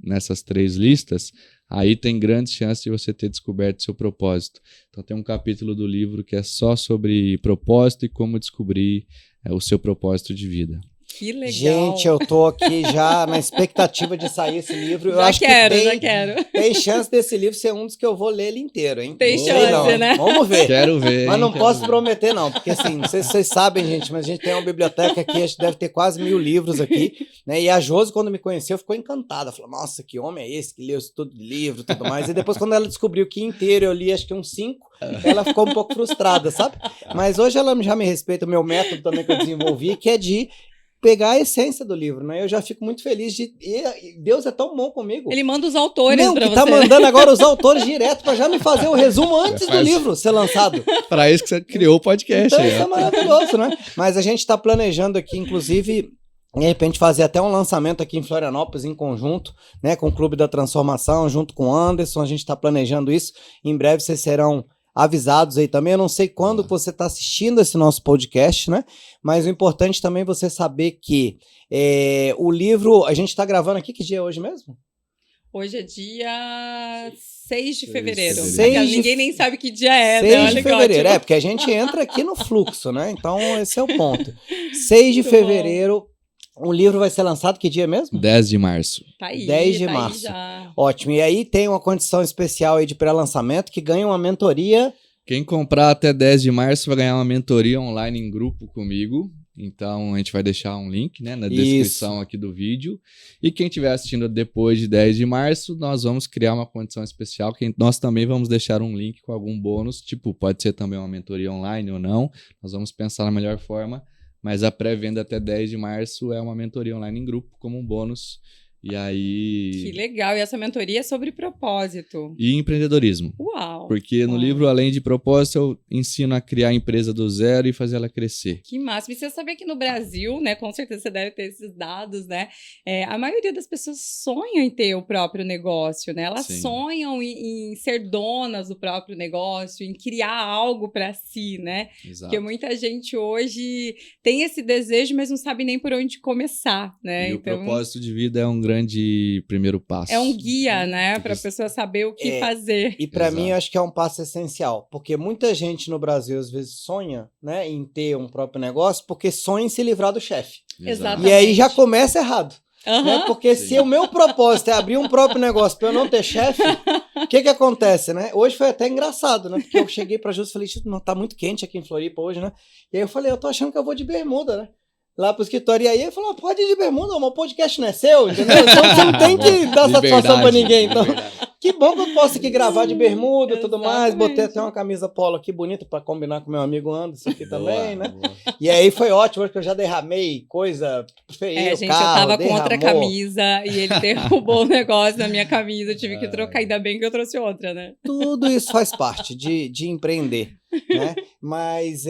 Speaker 3: nessas três listas, aí tem grandes chances de você ter descoberto seu propósito. Então tem um capítulo do livro que é só sobre propósito e como descobrir o seu propósito de vida.
Speaker 1: Que legal.
Speaker 2: Gente, eu tô aqui já na expectativa de sair esse livro. Eu
Speaker 1: já
Speaker 2: acho
Speaker 1: quero,
Speaker 2: que
Speaker 1: já quero.
Speaker 2: tem chance desse livro ser um dos que eu vou ler ele inteiro, hein?
Speaker 1: Tem
Speaker 2: Não sei
Speaker 1: chance,
Speaker 2: não, hein?
Speaker 1: né?
Speaker 2: Vamos ver.
Speaker 3: Quero ver.
Speaker 2: Mas não
Speaker 3: hein?
Speaker 2: posso
Speaker 3: Quero ver.
Speaker 2: prometer, não, porque assim, não sei se vocês sabem, gente, mas a gente tem uma biblioteca aqui, a gente deve ter quase 1000 livros aqui, né? E a Josi, quando me conheceu, ficou encantada. Falou, nossa, que homem é esse que leu isso tudo de livro e tudo mais. E depois, quando ela descobriu que inteiro eu li, acho que uns 5, ela ficou um pouco frustrada, sabe? Mas hoje ela já me respeita o meu método também que eu desenvolvi, que é de pegar a essência do livro, né? Eu já fico muito feliz de... E Deus é tão bom comigo.
Speaker 1: Ele manda os autores
Speaker 2: Não,
Speaker 1: pra
Speaker 2: que
Speaker 1: você.
Speaker 2: tá mandando agora os autores direto pra já me fazer o resumo antes do
Speaker 3: faz-
Speaker 2: livro ser lançado.
Speaker 3: Para isso que você criou o podcast.
Speaker 2: Então
Speaker 3: aí,
Speaker 2: isso é
Speaker 3: ó.
Speaker 2: maravilhoso, né? Mas a gente tá planejando aqui, inclusive, de repente fazer até um lançamento aqui em Florianópolis em conjunto, né? Com o Clube da Transformação, junto com o Anderson, a gente tá planejando isso. Em breve vocês serão avisados aí também. Eu não sei quando você está assistindo esse nosso podcast, né? Mas o importante também é você saber que o livro... A gente está gravando aqui, que dia é hoje mesmo?
Speaker 1: Hoje é dia 6 de fevereiro.
Speaker 3: fevereiro.
Speaker 1: Aquela-
Speaker 2: 6 de-
Speaker 1: Ninguém nem sabe que dia é,
Speaker 2: 6
Speaker 1: né? Olha
Speaker 2: de
Speaker 1: que
Speaker 2: fevereiro,
Speaker 1: ótimo.
Speaker 2: porque a gente entra aqui no fluxo, né? Então esse é o ponto. 6 de
Speaker 1: Muito
Speaker 2: fevereiro O livro vai ser lançado que dia mesmo?
Speaker 3: 10 de março.
Speaker 1: Tá aí,
Speaker 2: 10 de
Speaker 1: tá
Speaker 2: março.
Speaker 1: aí já.
Speaker 2: Ótimo. E aí tem uma condição especial aí de pré-lançamento que ganha uma mentoria.
Speaker 3: Quem comprar até 10 de março vai ganhar uma mentoria online em grupo comigo. Então, a gente vai deixar um link, né, na descrição aqui do vídeo. E quem estiver assistindo depois de 10 de março, nós vamos criar uma condição especial, que nós também vamos deixar um link com algum bônus. Tipo, pode ser também uma mentoria online ou não. Nós vamos pensar na melhor forma. Mas a pré-venda até 10 de março é uma mentoria online em grupo, como um bônus. E aí...
Speaker 1: Que legal. E essa mentoria é sobre propósito.
Speaker 3: E empreendedorismo.
Speaker 1: Uau.
Speaker 3: Porque no livro, além de propósito, eu ensino a criar a empresa do zero e fazer ela crescer.
Speaker 1: Que máximo. E você sabia que no Brasil, né, com certeza você deve ter esses dados, né, a maioria das pessoas sonham em ter o próprio negócio, né, elas
Speaker 3: Sim.
Speaker 1: sonham em ser donas do próprio negócio, em criar algo para si, né,
Speaker 3: Exato.
Speaker 1: porque muita gente hoje tem esse desejo, mas não sabe nem por onde começar, né,
Speaker 3: E
Speaker 1: então...
Speaker 3: o propósito de vida é um grande primeiro passo.
Speaker 1: É um guia, né, para a pessoa saber o que fazer.
Speaker 2: E para
Speaker 3: Exato.
Speaker 2: mim, eu acho que é um passo essencial, porque muita gente no Brasil às vezes sonha, né, em ter um próprio negócio, porque sonha em se livrar do chefe.
Speaker 1: Exato.
Speaker 2: E aí já começa errado.
Speaker 1: Aham.
Speaker 2: Né? Porque
Speaker 3: Sim.
Speaker 2: se o meu propósito é abrir um próprio negócio para eu não ter chefe, o que acontece, né? Hoje foi até engraçado, né? Porque eu cheguei para Júlia e falei, não, tá muito quente aqui em Floripa hoje, né? E aí eu falei, eu tô achando que eu vou de bermuda, né? Lá pro escritório. E aí ele falou, pode ir de bermuda, o meu podcast não é seu, entendeu? Então você não tem que dar satisfação para ninguém. Então, que bom que eu posso aqui gravar de bermuda e tudo mais. Botei até uma camisa polo aqui bonita para combinar com meu amigo Anderson aqui também, né?
Speaker 3: Boa.
Speaker 2: E aí foi ótimo, porque eu já derramei coisa feia.
Speaker 1: Gente, eu tava com outra camisa e ele derrubou o negócio na minha camisa, eu tive que trocar, ainda bem que eu trouxe outra, né?
Speaker 2: Tudo isso faz parte de empreender, né? Mas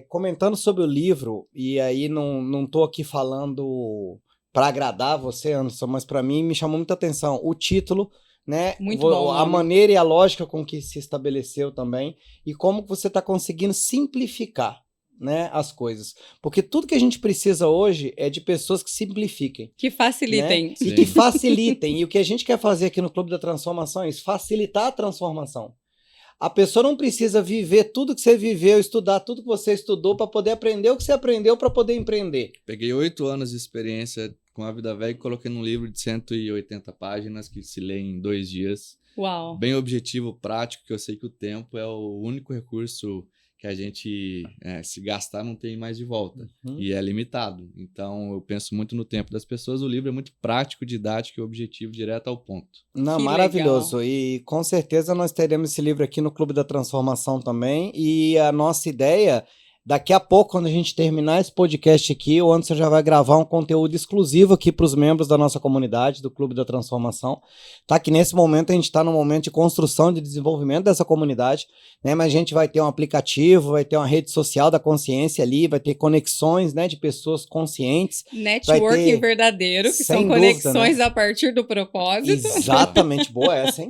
Speaker 2: comentando sobre o livro, e aí não tô aqui falando para agradar você, Anderson, mas para mim me chamou muita atenção o título, né?
Speaker 1: Muito bom,
Speaker 2: a maneira e a lógica com que se estabeleceu também, e como você está conseguindo simplificar, né, as coisas. Porque tudo que a gente precisa hoje é de pessoas que simplifiquem.
Speaker 1: Que facilitem.
Speaker 2: Né? E que facilitem. E o que a gente quer fazer aqui no Clube da Transformação é isso, facilitar a transformação. A pessoa não precisa viver tudo que você viveu, estudar tudo que você estudou para poder aprender o que você aprendeu para poder empreender.
Speaker 3: Peguei 8 anos de experiência com a Vida Velha e coloquei num livro de 180 páginas que se lê em 2 dias.
Speaker 1: Uau.
Speaker 3: Bem objetivo, prático, que eu sei que o tempo é o único recurso que a gente, se gastar, não tem mais de volta. E é limitado. Então, eu penso muito no tempo das pessoas. O livro é muito prático, didático e objetivo, direto ao ponto.
Speaker 2: Não,
Speaker 1: Que
Speaker 2: maravilhoso.
Speaker 1: legal.
Speaker 2: E com certeza nós teremos esse livro aqui no Clube da Transformação também. E a nossa ideia, daqui a pouco, quando a gente terminar esse podcast aqui, o Anderson já vai gravar um conteúdo exclusivo aqui para os membros da nossa comunidade, do Clube da Transformação. Tá? Que nesse momento a gente está no momento de construção, de desenvolvimento dessa comunidade, né? Mas a gente vai ter um aplicativo, vai ter uma rede social da consciência ali, vai ter conexões, né, de pessoas conscientes.
Speaker 1: Networking verdadeiro, que são conexões, né, a partir do propósito.
Speaker 2: Exatamente, boa essa, hein?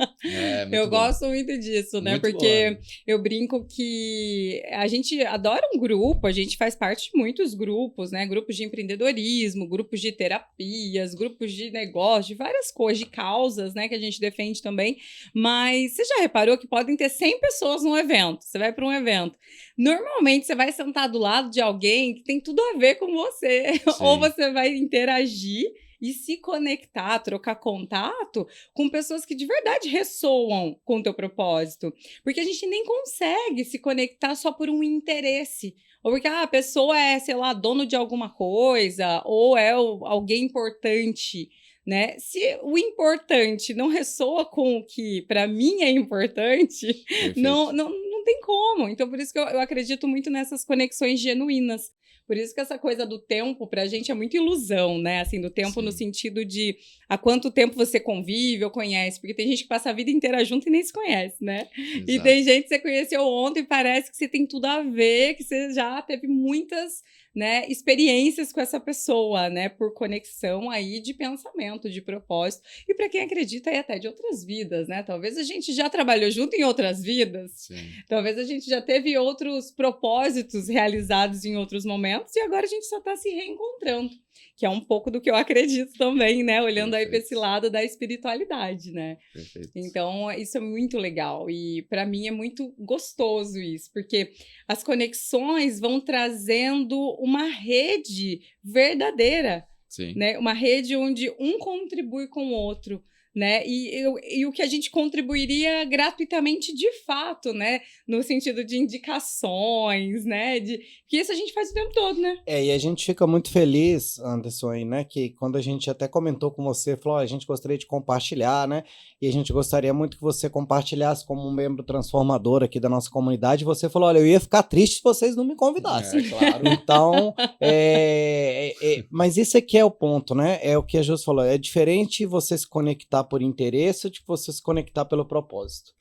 Speaker 1: Eu gosto muito disso, né?
Speaker 3: Muito
Speaker 1: porque
Speaker 3: boa.
Speaker 1: Eu brinco que a gente adora um grupo, a gente faz parte de muitos grupos, né? Grupos de empreendedorismo, grupos de terapias, grupos de negócio, de várias coisas, de causas, né? Que a gente defende também. Mas você já reparou que podem ter 100 pessoas num evento? Você vai para um evento. Normalmente você vai sentar do lado de alguém que tem tudo a ver com você.
Speaker 3: Sim.
Speaker 1: Ou você vai interagir e se conectar, trocar contato com pessoas que de verdade ressoam com o teu propósito. Porque a gente nem consegue se conectar só por um interesse. Ou porque a pessoa é, sei lá, dono de alguma coisa, ou é alguém importante, né? Se o importante não ressoa com o que para mim é importante, não tem como. Então, por isso que eu acredito muito nessas conexões genuínas. Por isso que essa coisa do tempo, pra gente, é muito ilusão, né? Assim, do tempo no sentido de há quanto tempo você convive ou conhece. Porque tem gente que passa a vida inteira junto e nem se conhece, né? Exato. E tem gente que você conheceu ontem e parece que você tem tudo a ver, que você já teve muitas, né, experiências com essa pessoa, né? Por conexão aí de pensamento, de propósito. E para quem acredita aí até de outras vidas, né? Talvez a gente já trabalhou junto em outras vidas. Sim. Talvez a gente já teve outros propósitos realizados em outros momentos. E agora a gente só está se reencontrando, que é um pouco do que eu acredito também, né? Olhando aí para esse lado da espiritualidade, né? Perfeito. Então, isso é muito legal e para mim é muito gostoso isso, porque as conexões vão trazendo uma rede verdadeira,
Speaker 3: Sim.
Speaker 1: né? Uma rede onde um contribui com o outro, né? E o que a gente contribuiria gratuitamente de fato, né? No sentido de indicações, né? Que isso a gente faz o tempo todo, né?
Speaker 2: E a gente fica muito feliz, Anderson, aí, né? Que quando a gente até comentou com você, falou, a gente gostaria de compartilhar, né? E a gente gostaria muito que você compartilhasse como um membro transformador aqui da nossa comunidade. Você falou, olha, eu ia ficar triste se vocês não me convidassem.
Speaker 3: Claro.
Speaker 2: Então, mas esse aqui é o ponto, né? É o que a Jus falou, é diferente você se conectar por interesse de você se conectar pelo propósito.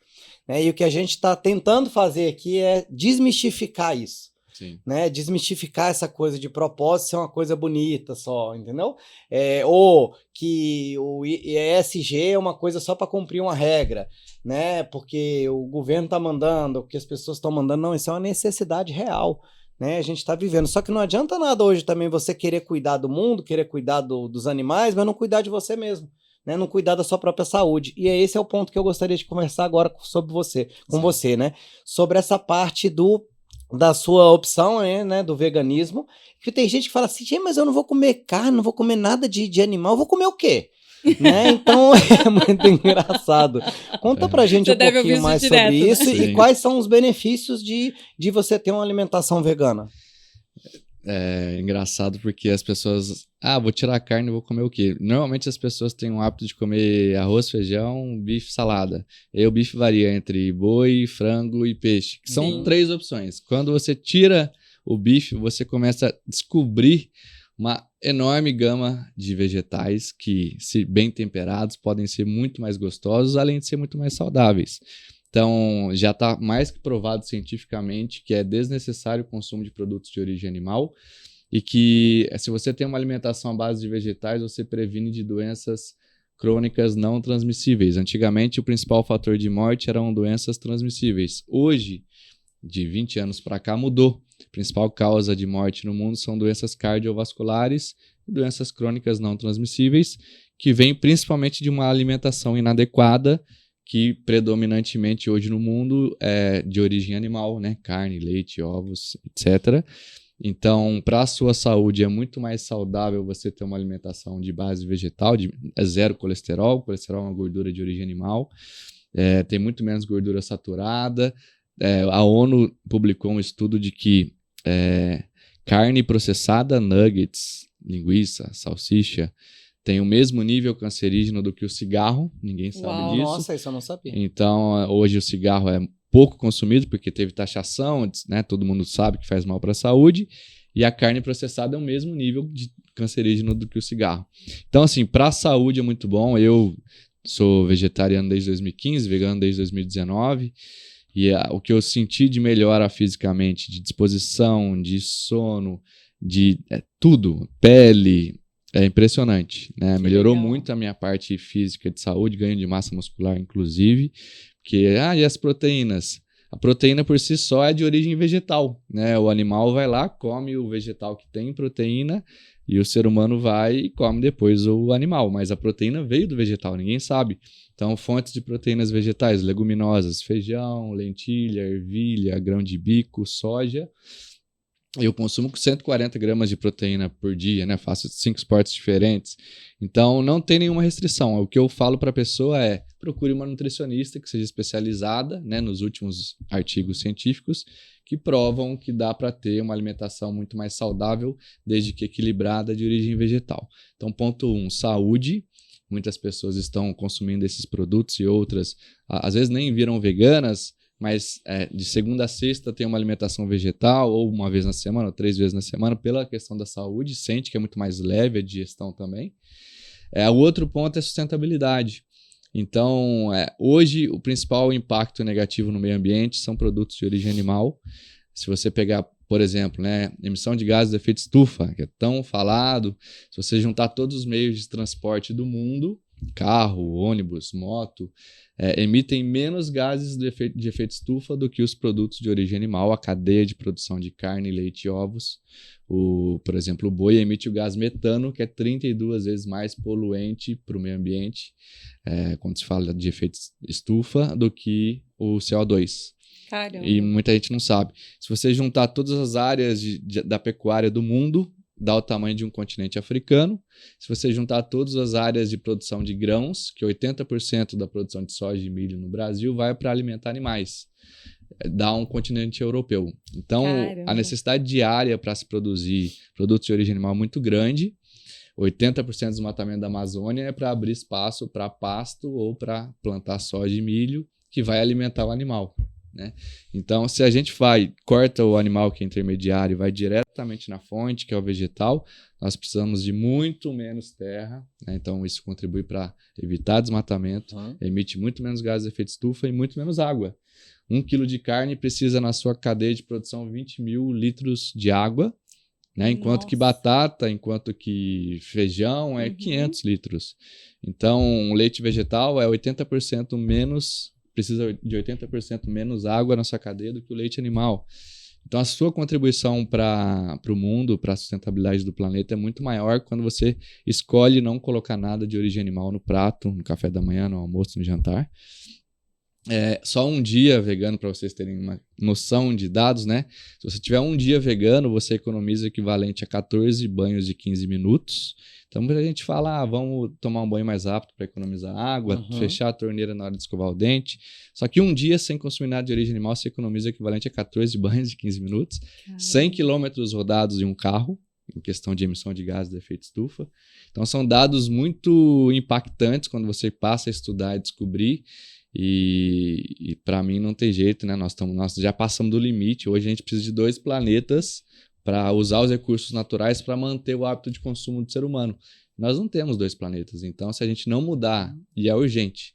Speaker 2: Né? E o que a gente está tentando fazer aqui é desmistificar isso.
Speaker 3: Sim.
Speaker 2: Né? Desmistificar essa coisa de propósito ser uma coisa bonita só, entendeu? Ou que o ESG é uma coisa só para cumprir uma regra, né? Porque o governo está mandando, porque as pessoas estão mandando. Não, isso é uma necessidade real. Né? A gente está vivendo. Só que não adianta nada hoje também você querer cuidar do mundo, querer cuidar dos animais, mas não cuidar de você mesmo. Né, não cuidar da sua própria saúde. E esse é o ponto que eu gostaria de conversar agora sobre você, com você, né? Sobre essa parte da sua opção, né, do veganismo. Que tem gente que fala assim, gente, mas eu não vou comer carne, não vou comer nada de animal, eu vou comer o quê? Né? Então é muito engraçado. Conta pra gente um pouquinho mais sobre isso, né? E quais são os benefícios de você ter uma alimentação vegana.
Speaker 3: É engraçado porque as pessoas... vou tirar a carne e vou comer o quê? Normalmente as pessoas têm o hábito de comer arroz, feijão, bife, salada. E o bife varia entre boi, frango e peixe, que são 3 opções. Quando você tira o bife, você começa a descobrir uma enorme gama de vegetais que, se bem temperados, podem ser muito mais gostosos, além de ser muito mais saudáveis. Então, já está mais que provado cientificamente que é desnecessário o consumo de produtos de origem animal e que, se você tem uma alimentação à base de vegetais, você previne de doenças crônicas não transmissíveis. Antigamente, o principal fator de morte eram doenças transmissíveis. Hoje, de 20 anos para cá, mudou. A principal causa de morte no mundo são doenças cardiovasculares e doenças crônicas não transmissíveis, que vêm principalmente de uma alimentação inadequada, que predominantemente hoje no mundo é de origem animal, né? Carne, leite, ovos, etc. Então, para a sua saúde é muito mais saudável você ter uma alimentação de base vegetal, de zero colesterol. O colesterol é uma gordura de origem animal, tem muito menos gordura saturada. A ONU publicou um estudo de que carne processada, nuggets, linguiça, salsicha, tem o mesmo nível cancerígeno do que o cigarro, ninguém sabe disso.
Speaker 2: Nossa, isso eu não sabia.
Speaker 3: Então, hoje o cigarro é pouco consumido, porque teve taxação, né? Todo mundo sabe que faz mal para a saúde, e a carne processada é o mesmo nível de cancerígeno do que o cigarro. Então, assim, para a saúde é muito bom. Eu sou vegetariano desde 2015, vegano desde 2019, e o que eu senti de melhora fisicamente, de disposição, de sono, de tudo, pele... É impressionante, né? Melhorou muito a minha parte física de saúde, ganho de massa muscular, inclusive. Porque, e as proteínas? A proteína por si só é de origem vegetal, né? O animal vai lá, come o vegetal que tem proteína e o ser humano vai e come depois o animal. Mas a proteína veio do vegetal, ninguém sabe. Então, fontes de proteínas vegetais, leguminosas, feijão, lentilha, ervilha, grão de bico, soja. Eu consumo 140 gramas de proteína por dia, né? Faço 5 esportes diferentes. Então, não tem nenhuma restrição. O que eu falo para a pessoa é: procure uma nutricionista que seja especializada, né, nos últimos artigos científicos que provam que dá para ter uma alimentação muito mais saudável, desde que equilibrada, de origem vegetal. Então, ponto 1, saúde. Muitas pessoas estão consumindo esses produtos e outras, às vezes nem viram veganas, mas de segunda a sexta tem uma alimentação vegetal, ou uma vez na semana, ou 3 vezes na semana, pela questão da saúde, sente que é muito mais leve a digestão também. O outro ponto é sustentabilidade. Então, hoje, o principal impacto negativo no meio ambiente são produtos de origem animal. Se você pegar, por exemplo, né, emissão de gases de efeito estufa, que é tão falado, se você juntar todos os meios de transporte do mundo, carro, ônibus, moto, emitem menos gases de efeito estufa do que os produtos de origem animal, a cadeia de produção de carne, leite e ovos. Por exemplo, o boi emite o gás metano, que é 32 vezes mais poluente para o meio ambiente, quando se fala de efeito estufa, do que o CO2.
Speaker 1: Caramba.
Speaker 3: E muita gente não sabe. Se você juntar todas as áreas da pecuária do mundo, dá o tamanho de um continente africano. Se você juntar todas as áreas de produção de grãos, que 80% da produção de soja e milho no Brasil vai para alimentar animais, dá um continente europeu. Então,
Speaker 1: Caramba.
Speaker 3: a necessidade diária para se produzir produtos de origem animal é muito grande. 80% do desmatamento da Amazônia é para abrir espaço para pasto ou para plantar soja e milho, que vai alimentar o animal, né? Então, se a gente corta o animal que é intermediário e vai diretamente na fonte, que é o vegetal, nós precisamos de muito menos terra, né? Então isso contribui para evitar desmatamento, emite muito menos gases de efeito estufa e muito menos água. 1 quilo de carne precisa, na sua cadeia de produção, 20 mil litros de água, né? Enquanto que batata, enquanto que feijão é 500 litros. Então, o leite vegetal é 80% menos, precisa de 80% menos água na sua cadeia do que o leite animal. Então, a sua contribuição para o mundo, para a sustentabilidade do planeta é muito maior quando você escolhe não colocar nada de origem animal no prato, no café da manhã, no almoço, no jantar. Só um dia vegano, para vocês terem uma noção de dados, né? Se você tiver um dia vegano, você economiza o equivalente a 14 banhos de 15 minutos. Então, muita gente fala, vamos tomar um banho mais rápido para economizar água, fechar a torneira na hora de escovar o dente. Só que um dia sem consumir nada de origem animal, você economiza o equivalente a 14 banhos de 15 minutos, 100 quilômetros rodados em um carro, em questão de emissão de gases de efeito estufa. Então, são dados muito impactantes quando você passa a estudar e descobrir. E para mim não tem jeito, né? Nós já passamos do limite. Hoje a gente precisa de 2 planetas para usar os recursos naturais para manter o hábito de consumo do ser humano. Nós não temos 2 planetas, então se a gente não mudar, e é urgente,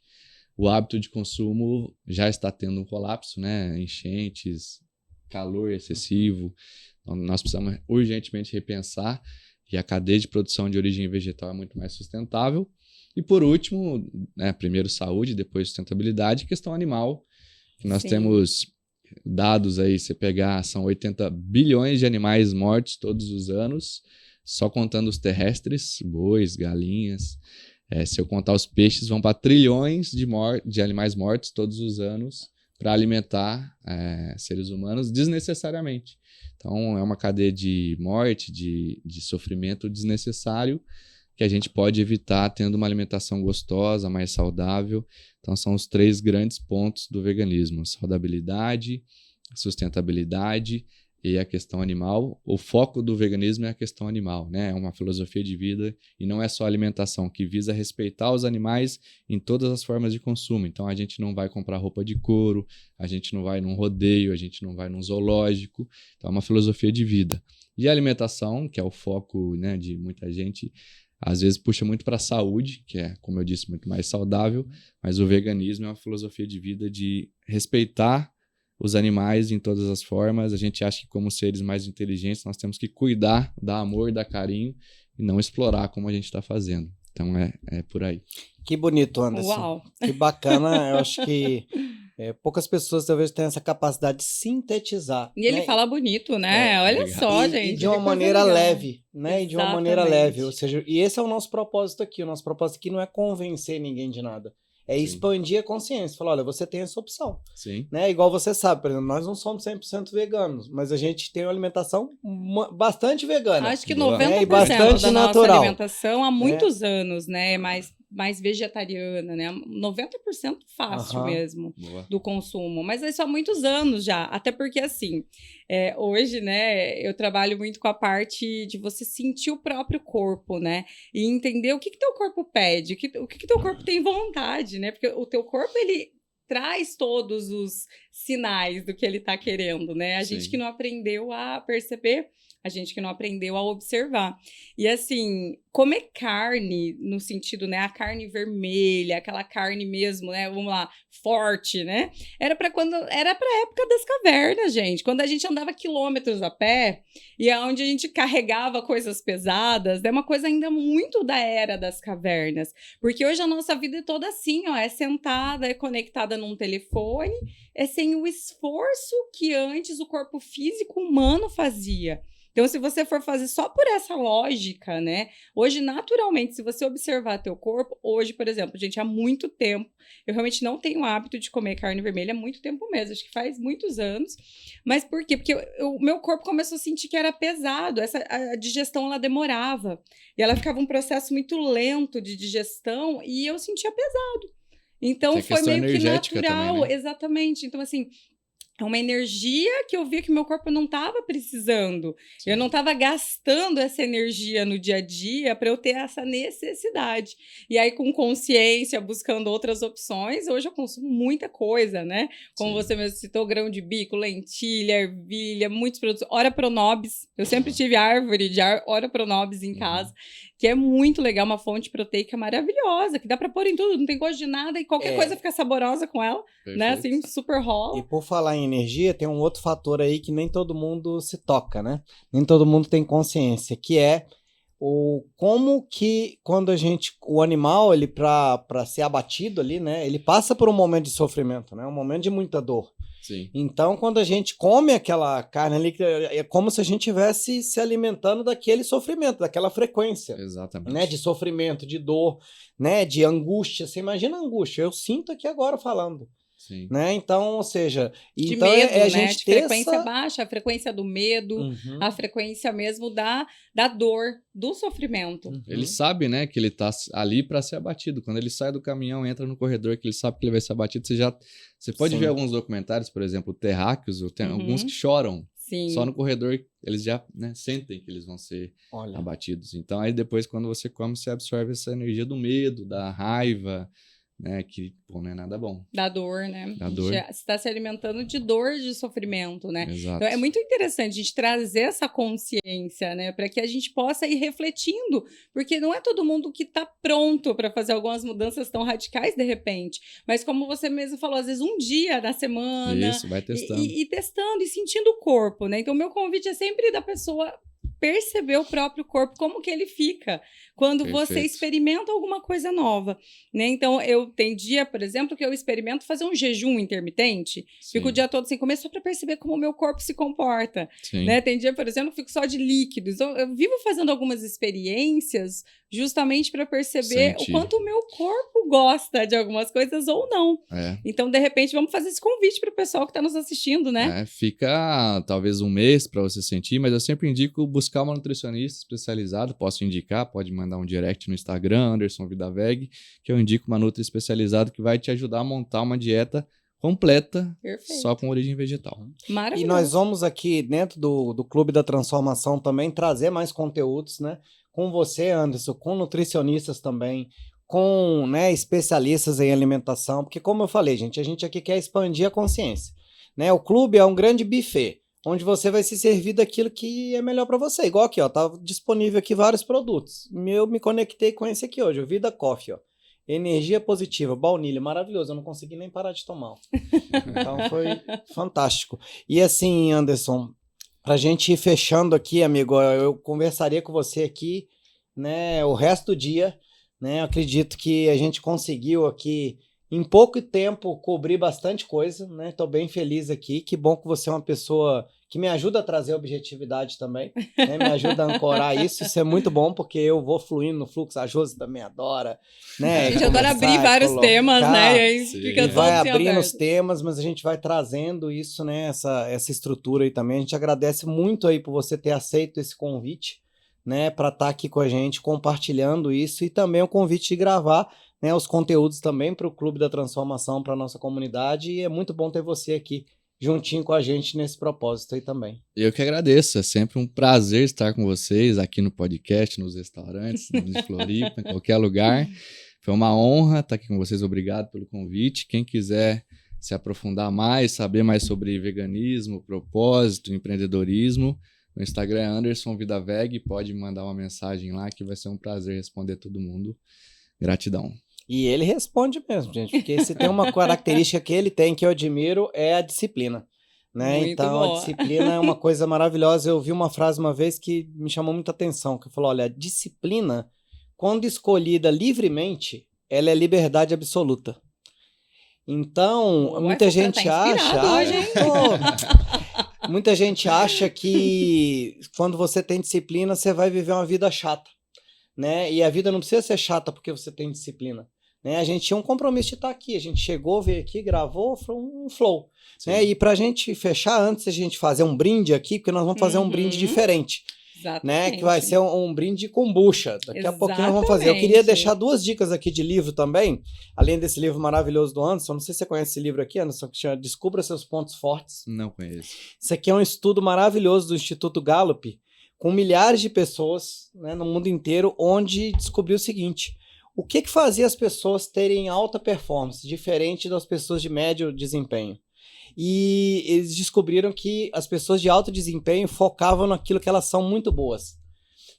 Speaker 3: o hábito de consumo já está tendo um colapso, né? Enchentes, calor excessivo. Então, nós precisamos urgentemente repensar, e a cadeia de produção de origem vegetal é muito mais sustentável. E por último, né, primeiro saúde, depois sustentabilidade, questão animal, que nós temos dados aí, você pegar, são 80 bilhões de animais mortos todos os anos, só contando os terrestres, bois, galinhas. Se eu contar os peixes, vão para trilhões de animais mortos todos os anos para alimentar seres humanos desnecessariamente. Então, é uma cadeia de morte, de sofrimento desnecessário, que a gente pode evitar tendo uma alimentação gostosa, mais saudável. Então, são os 3 grandes pontos do veganismo: saudabilidade, sustentabilidade e a questão animal. O foco do veganismo é a questão animal, né? É uma filosofia de vida e não é só alimentação, que visa respeitar os animais em todas as formas de consumo. Então, a gente não vai comprar roupa de couro, a gente não vai num rodeio, a gente não vai num zoológico. Então, é uma filosofia de vida. E a alimentação, que é o foco, né, de muita gente, às vezes puxa muito para a saúde, que é, como eu disse, muito mais saudável, mas o veganismo é uma filosofia de vida de respeitar os animais em todas as formas. A gente acha que, como seres mais inteligentes, nós temos que cuidar, dar amor, dar carinho e não explorar como a gente está fazendo. Então, é por aí.
Speaker 2: Que bonito, Anderson.
Speaker 1: Uau!
Speaker 2: Que bacana. Eu acho que poucas pessoas talvez tenham essa capacidade de sintetizar.
Speaker 1: E ele
Speaker 2: né?
Speaker 1: fala bonito, né? Olha
Speaker 3: obrigado.
Speaker 1: só,
Speaker 2: E
Speaker 1: gente.
Speaker 2: de uma
Speaker 1: que coisa
Speaker 2: maneira
Speaker 1: legal.
Speaker 2: leve, né? E de uma maneira
Speaker 1: Exatamente.
Speaker 2: leve. Ou seja, e esse é o nosso propósito aqui. O nosso propósito aqui não é convencer ninguém de nada. É
Speaker 3: Sim.
Speaker 2: expandir a consciência. Falar, olha, você tem essa opção.
Speaker 3: Sim.
Speaker 2: Né? Igual você sabe, por exemplo, nós não somos 100% veganos, mas a gente tem uma alimentação bastante vegana.
Speaker 1: Acho que
Speaker 3: Boa.
Speaker 1: 90%
Speaker 2: E bastante
Speaker 1: da nossa
Speaker 2: natural.
Speaker 1: alimentação há muitos anos, né? Mais vegetariana, né? 90% fácil
Speaker 2: Aham.
Speaker 1: mesmo
Speaker 3: Boa.
Speaker 1: do consumo. Mas isso há muitos anos já. Até porque, assim, hoje, né, eu trabalho muito com a parte de você sentir o próprio corpo, né? E entender o que teu corpo pede, o que teu corpo tem vontade, né? Porque o teu corpo, ele traz todos os sinais do que ele tá querendo, né? A gente
Speaker 3: Sim.
Speaker 1: que não aprendeu a perceber, a gente que não aprendeu a observar. E assim, comer carne, no sentido, né, a carne vermelha, aquela carne mesmo, né, vamos lá, forte, né? Era pra época das cavernas, gente, quando a gente andava quilômetros a pé e onde a gente carregava coisas pesadas, é uma coisa ainda muito da era das cavernas, porque hoje a nossa vida é toda assim, ó, é sentada, é conectada num telefone, é sem o esforço que antes o corpo físico humano fazia. Então, se você for fazer só por essa lógica, né? Hoje, naturalmente, se você observar teu corpo, hoje, por exemplo, gente, há muito tempo, eu realmente não tenho o hábito de comer carne vermelha há muito tempo mesmo, acho que faz muitos anos. Mas por quê? Porque o meu corpo começou a sentir que era pesado, a digestão ela demorava. E ela ficava um processo muito lento de digestão e eu sentia pesado. Então,
Speaker 3: Tem
Speaker 1: foi
Speaker 3: questão
Speaker 1: meio que
Speaker 3: energética
Speaker 1: natural,
Speaker 3: também, né?
Speaker 1: exatamente. Então, assim, é uma energia que eu via que meu corpo não estava precisando. Eu não estava gastando essa energia no dia a dia para eu ter essa necessidade. E aí, com consciência, buscando outras opções, hoje eu consumo muita coisa, né? Como
Speaker 3: Sim.
Speaker 1: você mesmo citou, grão de bico, lentilha, ervilha, muitos produtos. Ora Pronobis. Eu sempre tive árvore de Ora Pronobis em casa, que é muito legal, uma fonte proteica maravilhosa, que dá para pôr em tudo, não tem gosto de nada e qualquer coisa fica saborosa com ela, né?
Speaker 3: Perfeito.
Speaker 1: Assim, super rola.
Speaker 2: E por falar em energia, tem um outro fator aí que nem todo mundo se toca, né? Nem todo mundo tem consciência, que é como que quando o animal, ele para ser abatido ali, né? Ele passa por um momento de sofrimento, né? Um momento de muita dor.
Speaker 3: Sim.
Speaker 2: Então, quando a gente come aquela carne ali, é como se a gente estivesse se alimentando daquele sofrimento, daquela frequência,
Speaker 3: Exatamente.
Speaker 2: né? De sofrimento, de dor, né? De angústia. Você imagina a angústia? Eu sinto aqui agora falando.
Speaker 3: Sim.
Speaker 2: Né? Então, ou seja,
Speaker 1: De
Speaker 2: então
Speaker 1: medo,
Speaker 2: a
Speaker 1: né?
Speaker 2: gente
Speaker 1: De
Speaker 2: ter
Speaker 1: frequência
Speaker 2: essa...
Speaker 1: baixa, a frequência do medo,
Speaker 2: Uhum,
Speaker 1: a frequência mesmo da dor, do sofrimento.
Speaker 2: uhum.
Speaker 3: Ele sabe, né, que ele tá ali para ser abatido. Quando ele sai do caminhão, entra no corredor, que ele sabe que ele vai ser abatido, você pode
Speaker 2: Sim.
Speaker 3: ver alguns documentários, por exemplo, terráqueos, tem alguns
Speaker 1: Uhum.
Speaker 3: que choram.
Speaker 1: Sim.
Speaker 3: Só no corredor eles já, né, sentem que eles vão ser
Speaker 2: Olha,
Speaker 3: abatidos. Então aí depois quando você come, você absorve essa energia do medo, da raiva, né, que pô, não é nada bom.
Speaker 1: Da dor, né?
Speaker 3: Da dor.
Speaker 1: Você está se alimentando de dor, de sofrimento, né?
Speaker 3: Exato.
Speaker 1: Então, é muito interessante a gente trazer essa consciência, né? Para que a gente possa ir refletindo, porque não é todo mundo que está pronto para fazer algumas mudanças tão radicais de repente. Mas como você mesmo falou, às vezes um dia da semana.
Speaker 3: Isso, vai testando.
Speaker 1: E testando e sentindo o corpo, né? Então, o meu convite é sempre da pessoa perceber o próprio corpo, como que ele fica quando você
Speaker 3: Perfeito.
Speaker 1: experimenta alguma coisa nova, né? Então, tem dia, por exemplo, que eu experimento fazer um jejum intermitente, fico o
Speaker 3: Sim.
Speaker 1: dia todo sem comer só para perceber como o meu corpo se comporta,
Speaker 3: Sim.
Speaker 1: né? Tem dia, por exemplo, que fico só de líquidos. Eu vivo fazendo algumas experiências justamente para perceber
Speaker 3: Sentir.
Speaker 1: o quanto o meu corpo gosta de algumas coisas ou não.
Speaker 3: É.
Speaker 1: Então, de repente, vamos fazer esse convite para o pessoal que está nos assistindo, né?
Speaker 3: Fica talvez um mês para você sentir, mas eu sempre indico buscar uma nutricionista especializada. Posso indicar, pode mandar um direct no Instagram, Anderson Vidaveg, que eu indico uma nutri especializada que vai te ajudar a montar uma dieta completa,
Speaker 1: Perfeito.
Speaker 3: só com origem vegetal.
Speaker 1: Maravilhoso.
Speaker 2: e nós vamos aqui dentro do Clube da Transformação também trazer mais conteúdos, né? Com você, Anderson, com nutricionistas também, com, né, especialistas em alimentação, porque como eu falei, gente, a gente aqui quer expandir a consciência, né? O clube é um grande buffet, onde você vai se servir daquilo que é melhor para você. Igual aqui, ó, tá disponível aqui vários produtos. Eu me conectei com esse aqui hoje, o Vida Coffee, ó. Energia positiva, baunilha, maravilhoso. Eu não consegui nem parar de tomar. Então foi fantástico. E assim, Anderson, pra gente ir fechando aqui, amigo, eu conversaria com você aqui, né, o resto do dia, né? Eu acredito que a gente conseguiu aqui em pouco tempo cobrir bastante coisa, né? Tô bem feliz aqui. Que bom que você é uma pessoa que me ajuda a trazer objetividade também, né? Me ajuda a ancorar isso. Isso é muito bom, porque eu vou fluindo no fluxo. A Josi também adora, né?
Speaker 1: A gente adora
Speaker 2: Começar
Speaker 1: abrir
Speaker 2: e
Speaker 1: vários
Speaker 2: colocar.
Speaker 1: temas, né? E aí
Speaker 3: Sim.
Speaker 1: fica
Speaker 2: E
Speaker 1: todo
Speaker 2: vai
Speaker 1: assim
Speaker 2: abrindo
Speaker 1: aberto.
Speaker 2: os temas, mas a gente vai trazendo isso, né? Essa estrutura aí também. A gente agradece muito aí por você ter aceito esse convite, né? Para estar aqui com a gente, compartilhando isso, e também o convite de gravar, né, os conteúdos também para o Clube da Transformação, para a nossa comunidade. E é muito bom ter você aqui juntinho com a gente nesse propósito aí também.
Speaker 3: Eu que agradeço, é sempre um prazer estar com vocês aqui no podcast, nos restaurantes, de Floripa, em qualquer lugar. Foi uma honra estar aqui com vocês, obrigado pelo convite. Quem quiser se aprofundar mais, saber mais sobre veganismo, propósito, empreendedorismo, no Instagram é Anderson Vidaveg, pode mandar uma mensagem lá que vai ser um prazer responder todo mundo. Gratidão.
Speaker 2: E ele responde mesmo, gente, porque se tem uma característica que ele tem que eu admiro é a disciplina, né?
Speaker 1: Muito
Speaker 2: Então
Speaker 1: boa.
Speaker 2: a disciplina é uma coisa maravilhosa. Eu ouvi uma frase uma vez que me chamou muita atenção, que falou, olha, a disciplina, quando escolhida livremente, ela é liberdade absoluta. Então,
Speaker 1: Ué,
Speaker 2: muita
Speaker 1: você
Speaker 2: gente
Speaker 1: tá inspirado
Speaker 2: acha,
Speaker 1: hoje, hein?
Speaker 2: Muita gente acha que quando você tem disciplina, você vai viver uma vida chata, né? E a vida não precisa ser chata porque você tem disciplina, né? A gente tinha um compromisso de estar aqui, a gente chegou, veio aqui, gravou, foi um flow, né? E pra gente fechar, antes a gente fazer um brinde aqui, porque nós vamos fazer um brinde diferente. Né, que vai ser um brinde de kombucha. Daqui a pouquinho nós vamos fazer. Eu queria deixar 2 dicas aqui de livro também, além desse livro maravilhoso do Anderson. Não sei se você conhece esse livro aqui, Anderson, que chama Descubra Seus Pontos Fortes.
Speaker 3: Não conheço.
Speaker 2: Isso aqui é um estudo maravilhoso do Instituto Gallup, com milhares de pessoas, né, no mundo inteiro, onde descobriu o seguinte: o que fazia as pessoas terem alta performance, diferente das pessoas de médio desempenho. E eles descobriram que as pessoas de alto desempenho focavam naquilo que elas são muito boas,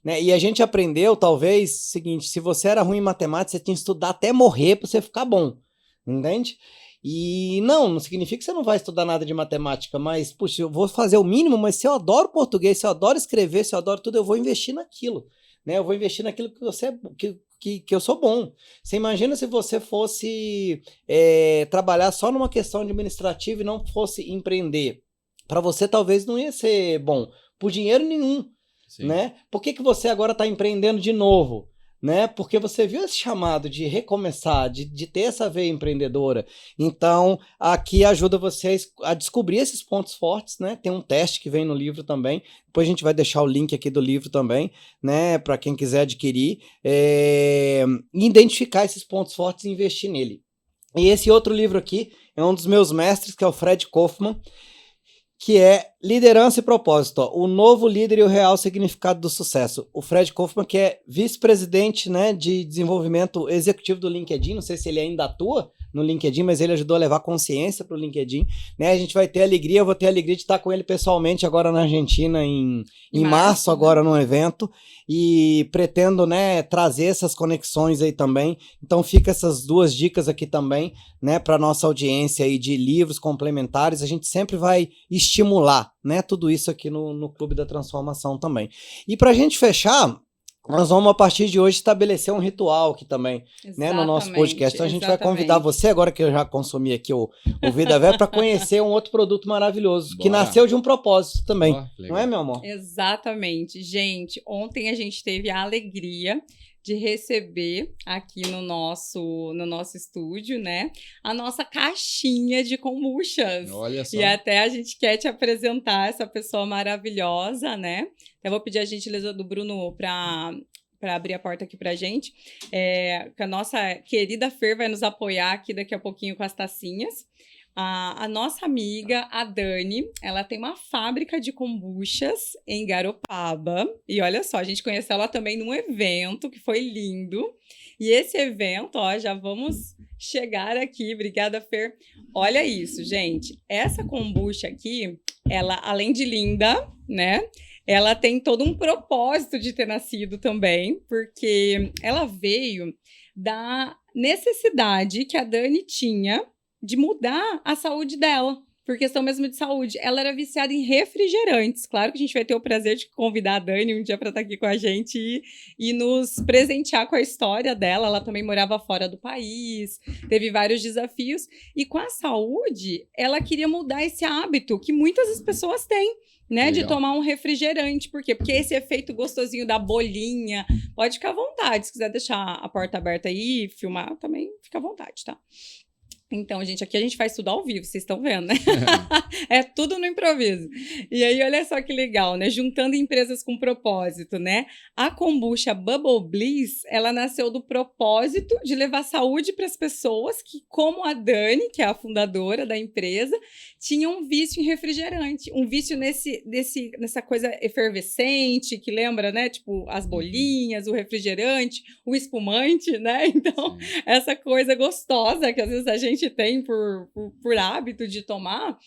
Speaker 2: né? E a gente aprendeu, talvez, o seguinte: se você era ruim em matemática, você tinha que estudar até morrer para você ficar bom, entende? E não significa que você não vai estudar nada de matemática, mas, puxa, eu vou fazer o mínimo, mas se eu adoro português, se eu adoro escrever, se eu adoro tudo, eu vou investir naquilo, né? Eu vou investir naquilo que você que eu sou bom. Você imagina se você fosse trabalhar só numa questão administrativa e não fosse empreender. Para você talvez não ia ser bom, por dinheiro nenhum, né? Por que você agora está empreendendo de novo? Né? Porque você viu esse chamado de recomeçar, de ter essa veia empreendedora. Então, aqui ajuda vocês a descobrir esses pontos fortes, né? Tem um teste que vem no livro também. Depois a gente vai deixar o link aqui do livro também, né? Para quem quiser adquirir. Identificar esses pontos fortes e investir nele. E esse outro livro aqui é um dos meus mestres, que é o Fred Kofman, que é Liderança e Propósito, ó, o novo líder e o real significado do sucesso. O Fred Kofman, que é vice-presidente, né, de desenvolvimento executivo do LinkedIn, não sei se ele ainda atua no LinkedIn, mas ele ajudou a levar consciência para o LinkedIn, né? A gente vai ter alegria, eu vou ter a alegria de estar com ele pessoalmente agora na Argentina em março, agora num evento, e pretendo, né, trazer essas conexões aí também. Então fica essas 2 dicas aqui também, né, para nossa audiência aí de livros complementares. A gente sempre vai estimular, né, tudo isso aqui no Clube da Transformação também. E para a gente fechar, nós vamos, a partir de hoje, estabelecer um ritual aqui também, né, no nosso podcast. Então a gente vai convidar você, agora que eu já consumi aqui o Vida Velha, para conhecer um outro produto maravilhoso, que nasceu de um propósito também. Não é, meu amor?
Speaker 1: Exatamente. Gente, ontem a gente teve a alegria de receber aqui no nosso estúdio, né, a nossa caixinha de kombuchas.
Speaker 3: Olha só.
Speaker 1: E até a gente quer te apresentar essa pessoa maravilhosa, né? Eu vou pedir a gentileza do Bruno para abrir a porta aqui pra gente, que a nossa querida Fer vai nos apoiar aqui daqui a pouquinho com as tacinhas. A nossa amiga, a Dani, ela tem uma fábrica de kombuchas em Garopaba. E olha só, a gente conheceu ela também num evento que foi lindo. E esse evento, ó, já vamos chegar aqui. Obrigada, Fer. Olha isso, gente. Essa kombucha aqui, ela, além de linda, né? Ela tem todo um propósito de ter nascido também, porque ela veio da necessidade que a Dani tinha de mudar a saúde dela, por questão mesmo de saúde. Ela era viciada em refrigerantes. Claro que a gente vai ter o prazer de convidar a Dani um dia para estar aqui com a gente e nos presentear com a história dela. Ela também morava fora do país, teve vários desafios. E com a saúde, ela queria mudar esse hábito que muitas das pessoas têm, né? Legal. De tomar um refrigerante. Por quê? Porque esse efeito gostosinho da bolinha, pode ficar à vontade. Se quiser deixar a porta aberta aí, filmar também, fica à vontade, tá? Então, gente, aqui a gente faz tudo ao vivo, vocês estão vendo, né? É tudo no improviso. E aí, olha só que legal, né? Juntando empresas com propósito, né? A kombucha Bubble Bliss, ela nasceu do propósito de levar saúde para as pessoas que, como a Dani, que é a fundadora da empresa, tinham um vício em refrigerante. Um vício nessa coisa efervescente, que lembra, né? Tipo, as bolinhas, o refrigerante, o espumante, né? Então, essa coisa gostosa que às vezes a gente tem por hábito de tomar,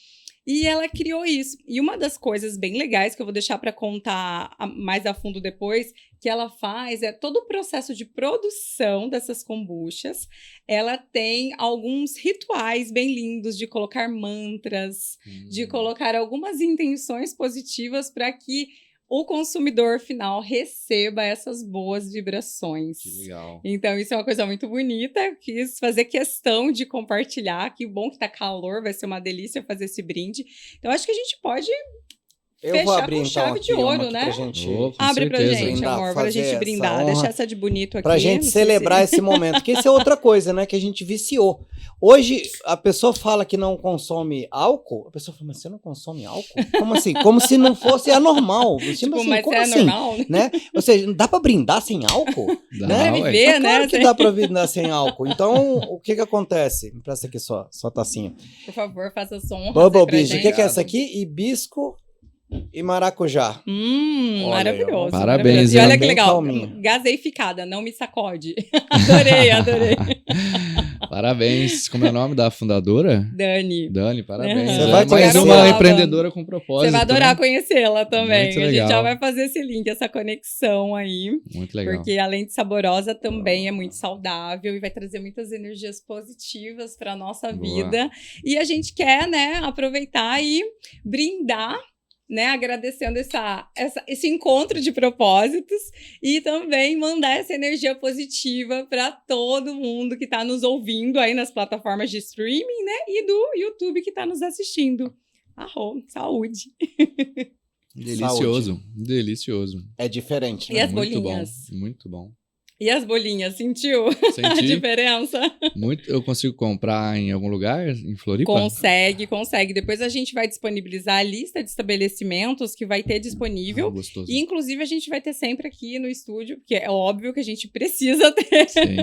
Speaker 1: e ela criou isso. E uma das coisas bem legais que eu vou deixar para contar mais a fundo depois, que ela faz é todo o processo de produção dessas kombuchas. Ela tem alguns rituais bem lindos de colocar mantras, de colocar algumas intenções positivas para que o consumidor final receba essas boas vibrações.
Speaker 3: Que legal.
Speaker 1: Então, isso é uma coisa muito bonita. Eu quis fazer questão de compartilhar. Que bom que tá calor, vai ser uma delícia fazer esse brinde. Então, acho que a gente pode
Speaker 2: Eu vou
Speaker 1: fechar
Speaker 2: abrir
Speaker 1: com
Speaker 2: então
Speaker 1: chave de
Speaker 2: aqui uma
Speaker 1: ouro,
Speaker 2: aqui
Speaker 1: né?
Speaker 2: pra gente.
Speaker 3: Oh, com
Speaker 1: Abre pra
Speaker 3: certeza.
Speaker 1: gente,
Speaker 2: Brindar,
Speaker 1: amor, pra
Speaker 2: fazer
Speaker 1: gente
Speaker 2: essa
Speaker 1: brindar.
Speaker 2: honra.
Speaker 1: Deixar essa de bonito aqui.
Speaker 2: Pra gente
Speaker 1: não sei
Speaker 2: celebrar esse momento, que isso é outra coisa, né, que a gente viciou. Hoje, a pessoa fala que não consome álcool, a pessoa fala, mas você não consome álcool? Como assim? Como se não fosse anormal.
Speaker 1: Tipo,
Speaker 2: assim,
Speaker 1: mas
Speaker 2: como
Speaker 1: é
Speaker 2: assim?
Speaker 1: normal, né?
Speaker 2: Né? Ou seja, dá pra brindar sem álcool?
Speaker 3: Dá,
Speaker 2: né?
Speaker 3: ué.
Speaker 1: Viver,
Speaker 2: Mas claro
Speaker 1: né?
Speaker 2: que dá pra brindar sem álcool. Então, o que acontece? Me presta aqui sua tacinha.
Speaker 1: Por favor, faça som.
Speaker 2: Bubble Beach, o que é
Speaker 3: Obrigado.
Speaker 2: essa aqui? Hibisco e maracujá.
Speaker 1: Maravilhoso.
Speaker 2: Olha aí, ó.
Speaker 3: Parabéns,
Speaker 1: maravilhoso. E olha
Speaker 3: hein?
Speaker 1: que
Speaker 2: Bem
Speaker 1: legal.
Speaker 2: calminho.
Speaker 1: Gaseificada, não me sacode. Adorei.
Speaker 3: Parabéns. Como é o nome da fundadora?
Speaker 1: Dani.
Speaker 3: Dani, parabéns.
Speaker 2: Você
Speaker 3: É
Speaker 2: vai
Speaker 3: mais
Speaker 2: conhecer
Speaker 3: uma
Speaker 2: ela,
Speaker 3: empreendedora com propósito.
Speaker 1: Você vai adorar
Speaker 3: né?
Speaker 1: conhecê-la também.
Speaker 3: Muito
Speaker 1: A gente já
Speaker 3: legal.
Speaker 1: vai fazer esse link, essa conexão aí.
Speaker 3: Muito legal.
Speaker 1: Porque além de saborosa, também é muito saudável e vai trazer muitas energias positivas para nossa
Speaker 3: Boa.
Speaker 1: vida. E a gente quer, né, aproveitar e brindar, né, agradecendo esse encontro de propósitos e também mandar essa energia positiva para todo mundo que está nos ouvindo aí nas plataformas de streaming, né, e do YouTube que está nos assistindo. Saúde!
Speaker 3: Delicioso. Delicioso.
Speaker 2: É diferente,
Speaker 1: E
Speaker 2: né?
Speaker 1: as
Speaker 3: Muito
Speaker 1: bolinhas?
Speaker 3: bom. Muito bom.
Speaker 1: E as bolinhas, sentiu a
Speaker 3: Senti.
Speaker 1: diferença?
Speaker 3: Muito. Eu consigo comprar em algum lugar em Floripa?
Speaker 1: Consegue. Depois a gente vai disponibilizar a lista de estabelecimentos que vai ter
Speaker 3: Ah,
Speaker 1: disponível.
Speaker 3: gostoso.
Speaker 1: E, inclusive, a gente vai ter sempre aqui no estúdio, porque é óbvio que a gente precisa ter
Speaker 3: Sim.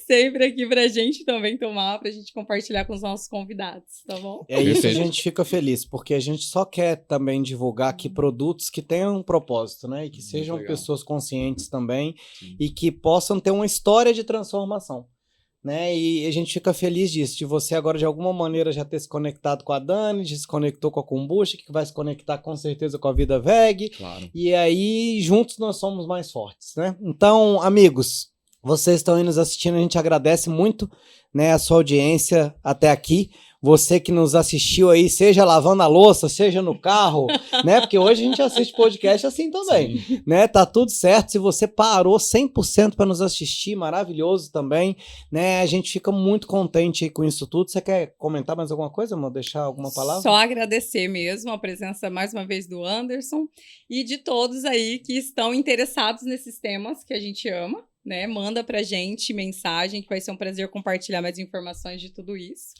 Speaker 1: sempre aqui pra gente também tomar, pra gente compartilhar com os nossos convidados, tá bom?
Speaker 2: É isso, a
Speaker 3: Perfeito.
Speaker 2: gente fica feliz, porque a gente só quer também divulgar aqui produtos que tenham um propósito, né? E que sejam
Speaker 3: legal.
Speaker 2: pessoas conscientes também
Speaker 3: Sim.
Speaker 2: e que possam ter uma história de transformação, né? E a gente fica feliz disso, de você agora de alguma maneira já ter se conectado com a Dani, já se conectou com a Kombucha, que vai se conectar com certeza com a Vida Veg,
Speaker 3: Claro.
Speaker 2: e aí juntos nós somos mais fortes, né? Então, amigos, vocês estão aí nos assistindo, a gente agradece muito, né, a sua audiência até aqui. Você que nos assistiu aí, seja lavando a louça, seja no carro, né? Porque hoje a gente assiste podcast assim também,
Speaker 3: Sim.
Speaker 2: né? Tá tudo certo. Se você parou 100% para nos assistir, maravilhoso também, né? A gente fica muito contente aí com isso tudo. Você quer comentar mais alguma coisa, amor? Deixar alguma palavra?
Speaker 1: Só agradecer mesmo a presença mais uma vez do Anderson e de todos aí que estão interessados nesses temas que a gente ama, né? Manda pra gente mensagem, que vai ser um prazer compartilhar mais informações de tudo isso.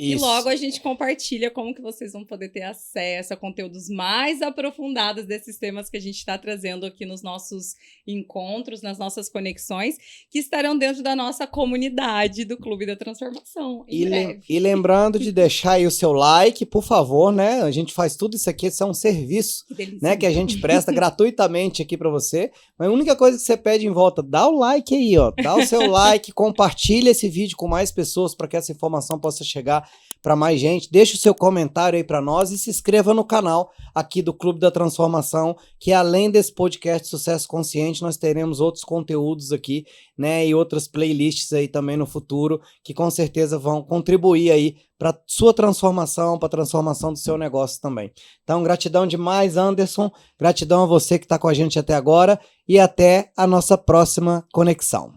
Speaker 1: E logo a gente compartilha como que vocês vão poder ter acesso a conteúdos mais aprofundados desses temas que a gente está trazendo aqui nos nossos encontros, nas nossas conexões, que estarão dentro da nossa comunidade do Clube da Transformação, em breve.
Speaker 2: E lembrando de deixar aí o seu like, por favor, né? A gente faz tudo isso aqui, isso é um serviço,
Speaker 1: Que delícia.
Speaker 2: né? Que a gente presta gratuitamente aqui para você. Mas a única coisa que você pede em volta, dá o like aí, ó. Dá o seu like, compartilha esse vídeo com mais pessoas para que essa informação possa chegar para mais gente. Deixa o seu comentário aí para nós e se inscreva no canal aqui do Clube da Transformação, que além desse podcast Sucesso Consciente, nós teremos outros conteúdos aqui, né, e outras playlists aí também no futuro, que com certeza vão contribuir aí para sua transformação, para a transformação do seu negócio também. Então, gratidão demais, Anderson, gratidão a você que está com a gente até agora e até a nossa próxima conexão.